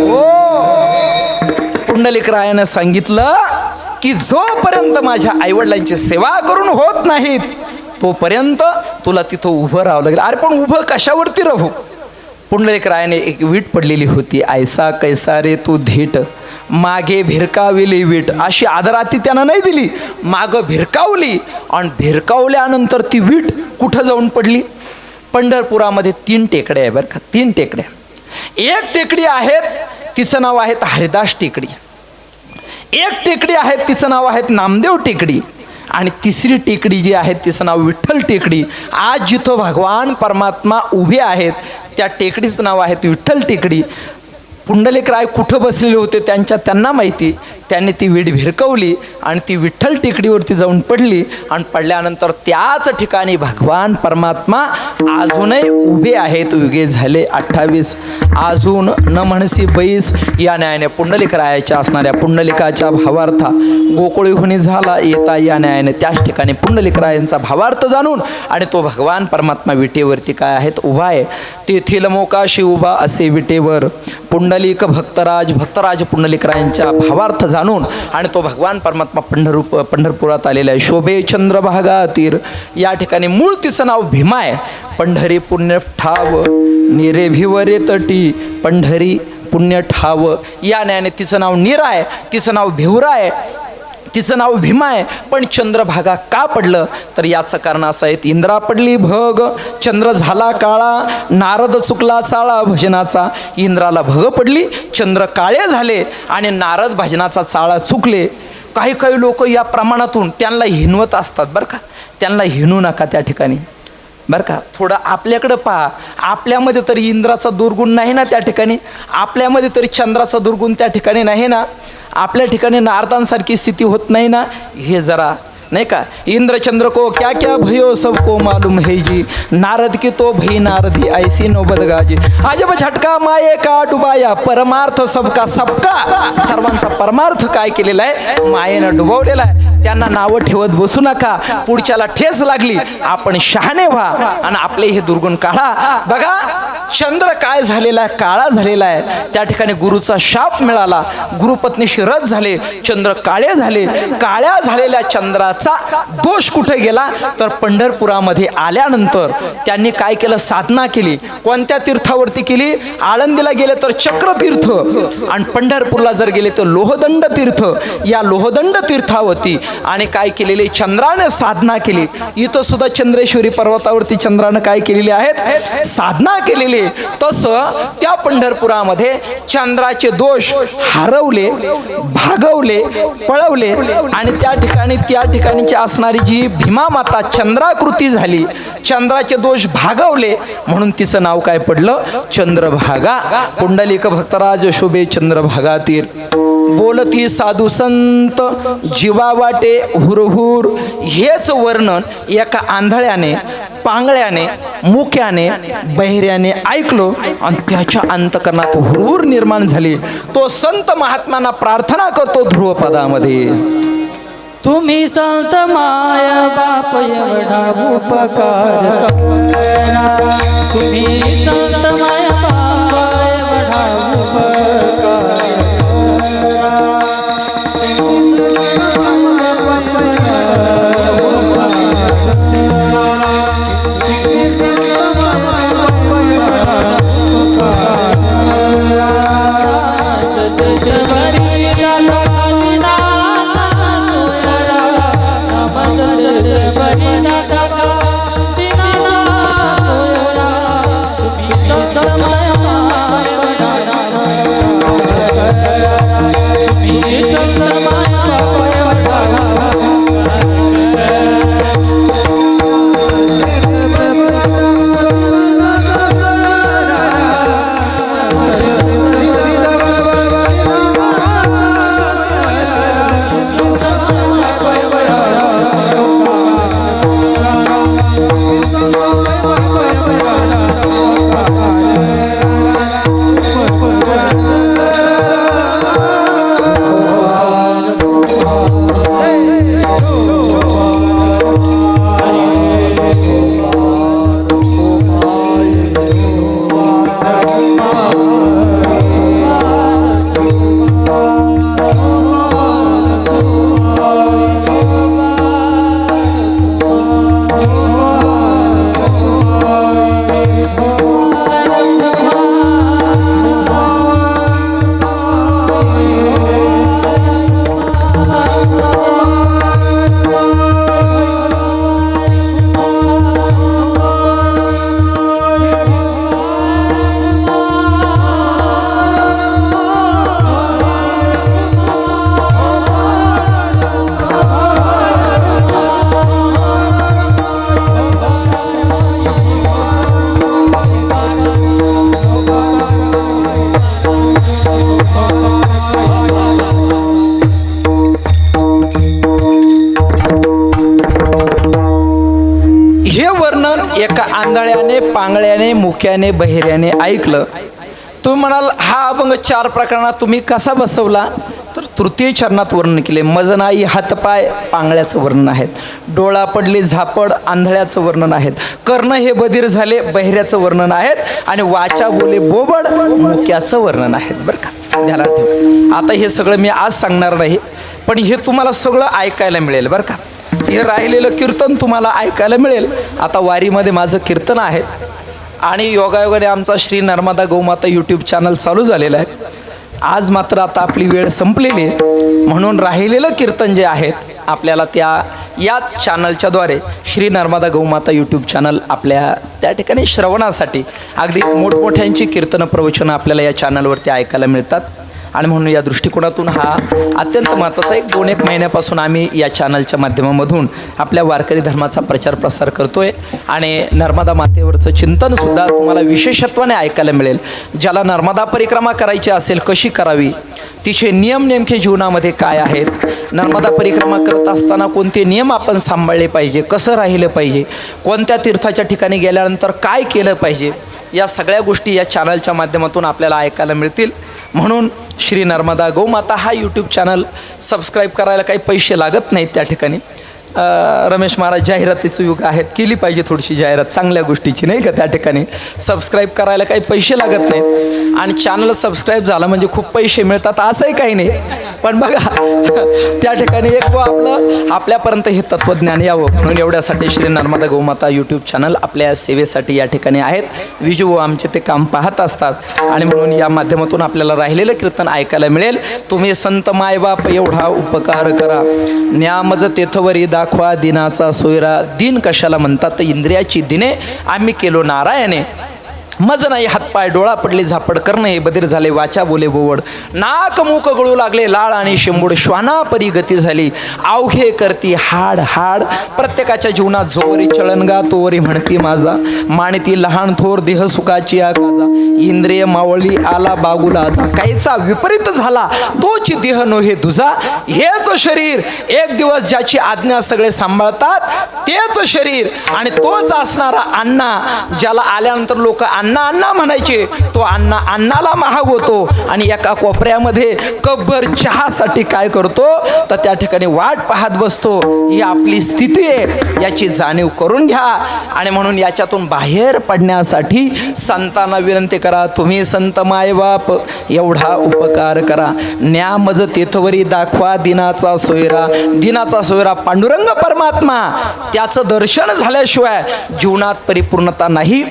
हो. पुंडलिकरायानं सांगितलं की जोपर्यंत माझ्या आईवडिलांची सेवा करून होत नाहीत तोपर्यंत तुला तिथं उभं राहावं लागेल. अरे पण उभं कशावरती राहू? पुंडलिकरायाने एक वीट पडलेली होती, ऐसा कैसा रे तू धीट, मागे भिरकाविली वीट. अशी आदराती त्यांना नाही दिली, मागं भिरकावली आणि भिरकावल्यानंतर ती वीट कुठं जाऊन पडली? पंढरपुरामध्ये 3 टेकड्या आहे बरं का, 3 टेकड्या. एक टेकडी आहेत, तिचं नाव आहे हरिदास टेकडी. एक टेकडी आहे, तिचं नाव आहे नामदेव टेकडी. आणि तिसरी टेकडी जी आहे तिचं नाव विठ्ठल टेकडी. आज जिथं भगवान परमात्मा उभे आहेत त्या टेकडीचं नाव आहे विठ्ठल टेकडी. पुंडलिकराय कुठं बसलेले होते त्यांना माहिती. त्यांनी ती वीट भिरकवली आणि ती विठ्ठल टेकडीवरती जाऊन पडली आणि पडल्यानंतर त्याच ठिकाणी भगवान परमात्मा अजूनही उभे आहेत. युगे झाले 28, अजून न म्हणसी बैस. या न्यायाने पुंडलिकरायाच्या असणाऱ्या पुंडलिकाच्या भावार्था गोकुळीहुनी झाला येता. या न्यायाने त्याच ठिकाणी पुंडलिकरायांचा भावार्थ जाणून आणि तो भगवान परमात्मा विटेवरती काय आहेत उभा आहे. तेथील मोकाशी उभा असे विटेवर पुंडलिक भक्तराज पुंडलिकरायांच्या भावार्थ जाणून आणि तो भगवान परमात्मा पंढरपुरात आलेला आहे. शोभे चंद्रभागा तीर. या ठिकाणी मूळ तिचं नाव भीमा आहे. पंढरी पुण्य ठाव निरे भिवरे तटी, पंढरी पुण्य ठाव. या न्यायाने तिचं नाव नीरा आहे, तिचं नाव भिवरा आहे, तिचं नाव भीमा आहे. पण चंद्रभागा का पडलं तर याचं कारण असं आहे, इंद्रा पडली भग, चंद्र झाला काळा, नारद चुकला चाळा भजनाचा. इंद्राला भग पडली, चंद्र काळे झाले आणि नारद भजनाचा चाळा चुकले. काही काही लोक या प्रमाणातून त्यांना हिनवत असतात बरं का. त्यांना हिनू नका त्या ठिकाणी बरं का. थोडं आपल्याकडं पहा. आपल्यामध्ये तरी इंद्राचा दुर्गुण नाही ना त्या ठिकाणी, आपल्यामध्ये तरी चंद्राचा दुर्गुण त्या ठिकाणी नाही ना, आपल्या ठिकाणी नारदांसारखी स्थिती होत नाही ना. हे जरा नहीं का, इंद्रचंद्र को क्या क्या भयो सबको मालूम है जी, नारद की तो भई नारदी ऐसी नौबत गाजी. अजब झटका माये का डुबाया, परमार्थ सबका सबका. सर्वांचा परमार्थ काय केलेला आहे, मायेनं डुबवलेला आहे. त्यांना नावं ठेवत बसू नका. पुढच्याला ठेच लागली आपण शहाणे व्हा आणि आपले हे दुर्गुण काढा. बघा चंद्र काय झालेला आहे, काळा झालेला आहे. त्या ठिकाणी गुरुचा शाप मिळाला, गुरुपत्नीशी रथ झाले, चंद्र काळे झाले. काळ्या झालेल्या चंद्राचा दोष कुठे गेला तर पंढरपुरामध्ये आल्यानंतर त्यांनी काय केलं, साधना केली. कोणत्या तीर्थावरती केली? आळंदीला गेले तर चक्रतीर्थ आणि पंढरपूरला जर गेले तर लोहदंड तीर्थ. या लोहदंड तीर्थावरती आणि काय केलेले, चंद्राने साधना केली. इथं सुद्धा चंद्रेश्वरी पर्वतावरती चंद्राने काय केलेले आहेत, साधना केलेली. तसं त्या पंढरपुरामध्ये चंद्राचे दोष हरवले, भागवले, पळवले आणि त्या ठिकाणीची असणारी जी भीमा माता चंद्राकृती झाली, चंद्राचे दोष भागवले म्हणून तिचं नाव काय पडलं, चंद्रभागा. पुंडलिक भक्तराज शोभे चंद्रभागा तीर. बोलती साधू संत जीवा वाटे हुरहुर. हेच वर्णन एका आंधळ्याने, पांगळ्याने, मुक्याने, बहिऱ्याने ऐकलो आणि त्याच्या अंतकरणात हुरहुर निर्माण झाली. तो संत महात्म्यांना प्रार्थना करतो ध्रुवपदामध्ये, तुम्ही संत माया बाप एवढा उपकार करा. तुम्ही संत माया बाप एवढा उपकार एका आंधळ्याने, पांगळ्याने, मुक्याने, बहिऱ्याने ऐकलं. तुम्ही म्हणाल हा अभंग 4 प्रकरणात तुम्ही कसा बसवला, तर तृतीय चरणात वर्णन केले. मजनाई हातपाय पांगळ्याचं वर्णन आहेत, डोळा पडले झापड आंधळ्याचं वर्णन आहेत, कर्ण हे बधीर झाले बहिऱ्याचं वर्णन आहेत आणि वाचा बोले बोबड मुक्याचं वर्णन आहेत. बरं का, ध्यानात ठेवा. आता हे सगळं मी आज सांगणार नाही, पण हे तुम्हाला सगळं ऐकायला मिळेल. बरं का, हे राहिलेलं कीर्तन तुम्हाला ऐकायला मिळेल. आता वारीमध्ये माझं कीर्तन आहे आणि योगायोगाने आमचा श्री नर्मदा गौमाता यूट्यूब चॅनल चालू झालेला आहे. आज मात्र आता आपली वेळ संपलेली आहे म्हणून राहिलेलं कीर्तन जे आहेत आपल्याला याच चॅनलच्याद्वारे श्री नर्मदा गौमाता यूट्यूब चॅनल आपल्या त्या ठिकाणी श्रवणासाठी अगदी मोठमोठ्यांची कीर्तन प्रवचनं आपल्याला या चॅनलवरती ऐकायला मिळतात. आणि म्हणून या दृष्टिकोनातून हा अत्यंत महत्त्वाचा 1 महिन्यापासून आम्ही या चॅनलच्या माध्यमामधून आपल्या वारकरी धर्माचा प्रचार प्रसार करतोय आणि नर्मदा मातेवरचं चिंतनसुद्धा तुम्हाला विशेषत्वाने ऐकायला मिळेल. ज्याला नर्मदा परिक्रमा करायची असेल, कशी करावी, तिचे नियम नेमके जीवनामध्ये काय आहेत, नर्मदा परिक्रमा करत असताना कोणते नियम आपण सांभाळले पाहिजे, कसं राहिलं पाहिजे, कोणत्या तीर्थाच्या ठिकाणी गेल्यानंतर काय केलं पाहिजे, या सगळ्या गोष्टी या चॅनलच्या माध्यमातून आपल्याला ऐकायला मिळतील. म्हणून श्री नर्मदा गौमाता हा यूट्यूब चॅनल सबस्क्राईब करायला काही पैसे लागत नाहीत. त्या ठिकाणी रमेश महाराज जाहिरातीचं युग आहेत, केली पाहिजे थोडीशी जाहिरात चांगल्या गोष्टीची, नाही का. त्या ठिकाणी सबस्क्राईब करायला काही पैसे लागत नाहीत आणि चॅनल सबस्क्राईब झालं म्हणजे खूप पैसे मिळतात असंही काही नाही. पण बघा त्या ठिकाणी एक आपल्यापर्यंत हे तत्त्वज्ञान यावं म्हणून एवढ्यासाठी श्री नर्मदा गौमाता यूट्यूब चॅनल आपल्या सेवेसाठी या ठिकाणी आहेत. विजू आमचे ते काम पाहत असतात आणि म्हणून या माध्यमातून आपल्याला राहिलेलं कीर्तन ऐकायला मिळेल. तुम्ही संत मायबाप एवढा उपकार करा, न्यामज तेथवरी दाखवा दिनाचा सोयरा. दिन कशाला म्हणतात, इंद्रियाची दिने आम्ही केलो नारायणे. मज नाही हातपाय डोळा पडले झापड करणं हे बधीर झाले वाचा बोले बोवड. नाक मूक गळू लागले लाळ आणि शेंबूड. श्वाना परी गती झाली अवघे करती हाड हाड. प्रत्येकाच्या जीवनात जोवरी चळणगा तोवरी म्हणती माझा. माणती लहान थोर देह सुखाची आगाजा. इंद्रिय मावळली आला बागुला जा. काहीचा विपरीत झाला तोची देह नोहे दुजा. हेच शरीर एक दिवस ज्याची आज्ञा सगळे सांभाळतात तेच शरीर आणि तोच असणारा अण्णा, ज्याला आल्यानंतर लोक अण्णा अण्णा म्हणायचे, तो अण्णा अण्णाला महाग होतो आणि एका कोपऱ्यामध्ये कपभर चहासाठी काय करतो तर त्या ठिकाणी वाट पाहत बसतो. ही आपली स्थिती आहे, याची जाणीव करून घ्या. आणि म्हणून याच्यातून बाहेर पडण्यासाठी संतांना विनंती करा, तुम्ही संत मायबाप एवढा उपकार करा. न्यामज तेथवरी दाखवा दिनाचा सोयरा. दिनाचा सोयरा पांडुरंग परमात्मा, त्याचं दर्शन झाल्याशिवाय जीवनात परिपूर्णता नाही.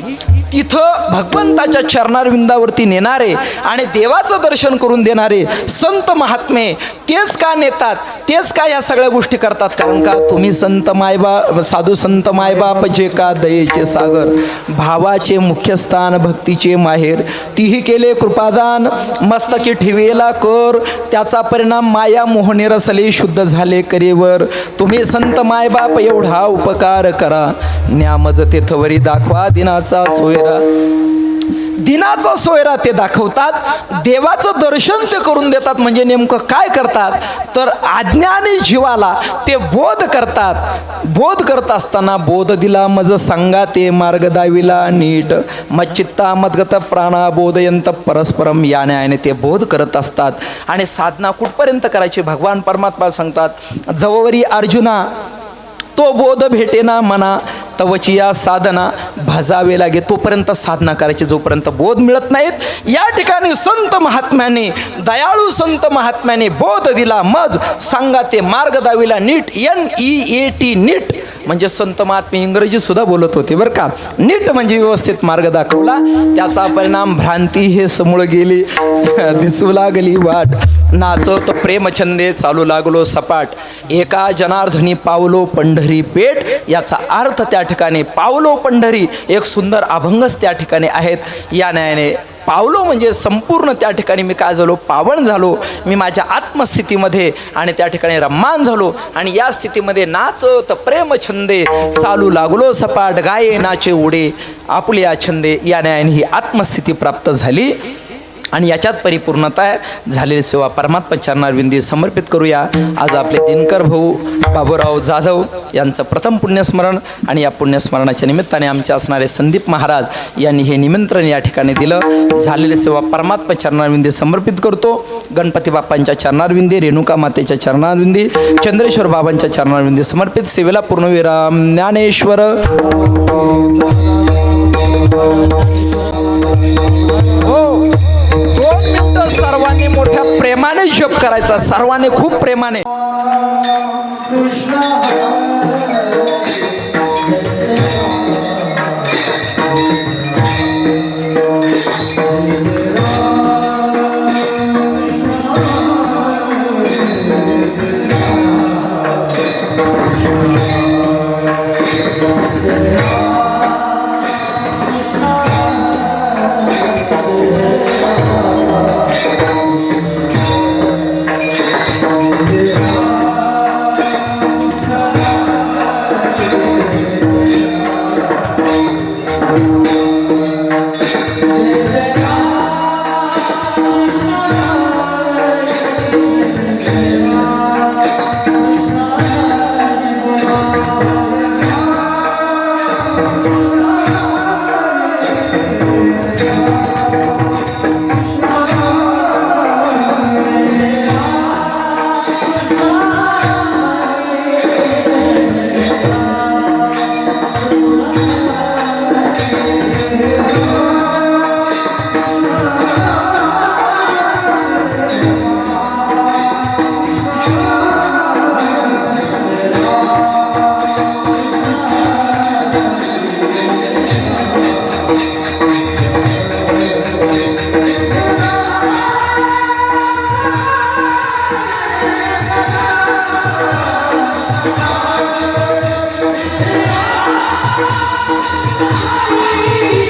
तिथं भगवंताच्या चरणारविंदावरती नेणारे आणि देवाचं दर्शन करून देणारे संत महात्मे तेच का नेतात, तेच का या सगळ्या गोष्टी करतात. कारण का तुम्ही संत मायबाप, साधू संत मायबाप जे का दयेचे सागर. भावाचे मुख्य स्थान भक्तीचे माहेर. तीही केले कृपादान मस्तकी ठेवेला कर. त्याचा परिणाम माया मोहने रसले शुद्ध झाले करेवर. तुम्ही संत मायबाप एवढा उपकार करा. न्यामज तेथवरी दाखवा दिनाचा सोयरा. दिनाचा सोयरा ते दाखवतात, देवाचं दर्शन ते करून देतात. म्हणजे नेमकं काय करतात तर अज्ञानी जीवाला ते बोध करतात. बोध करत असताना बोध दिला मज सांगा ते मार्ग दाविला नीट. मच्चित्ता मदगत प्राणा बोधयंत परस्परम. या न्यायाने ते बोध करत असतात. आणि साधना कुठपर्यंत करायची भगवान परमात्मा सांगतात, जवळी अर्जुना तो बोध भेटेना मना तवची या साधना भजावे लागे. तोपर्यंत साधना करायची जोपर्यंत बोध मिळत नाहीत. या ठिकाणी संत महात्म्याने, दयाळू संत महात्म्याने बोध दिला मज सांगा ते मार्ग दाविला नीट. NEAT नीट म्हणजे संत महात्मे इंग्रजी सुद्धा बोलत होते बरं का. नीट म्हणजे व्यवस्थित मार्ग दाखवला. त्याचा परिणाम भ्रांती हे समूळ गेली दिसू लागली वाट. नाचत प्रेमछंदे चालू लागलो सपाट. एका जनार्दनी पावलो पंढरी पेठ. याचा अर्थ त्या ठिकाणी पावलो पंढरी एक सुंदर अभंगच त्या ठिकाणी आहेत. या न्यायाने पावलो म्हणजे संपूर्ण त्या ठिकाणी मी काय झालो, पावन झालो. मी माझ्या आत्मस्थितीमध्ये आणि त्या ठिकाणी रम्मान झालो. आणि या स्थितीमध्ये नाचत प्रेम छंदे चालू लागलो सपाट. गाये नाचे उडे आपुल्या छंदे. या न्यायाने ही आत्मस्थिती प्राप्त झाली आणि याच्यात परिपूर्णता झालेली सेवा परमात्मा चरणारविंदी समर्पित करूया. आज आपले दिनकर भाऊ बाबूराव जाधव यांचं प्रथम पुण्यस्मरण आणि या पुण्यस्मरणाच्या निमित्ताने आमचे असणारे संदीप महाराज यांनी हे निमंत्रण या ठिकाणी दिलं. झालेली सेवा परमात्मा चरणारविंदी समर्पित करतो. गणपती बाप्पांच्या चरणारविंदी, रेणुका मातेच्या चरणारविंदी, चंद्रेश्वर बाबांच्या चरणारविंदी समर्पित. सेवेला पूर्णविराम. ज्ञानेश्वर. हो, 2 मिनिटं सर्वांनी मोठ्या प्रेमाने जप करायचा, सर्वांनी खूप प्रेमाने. रे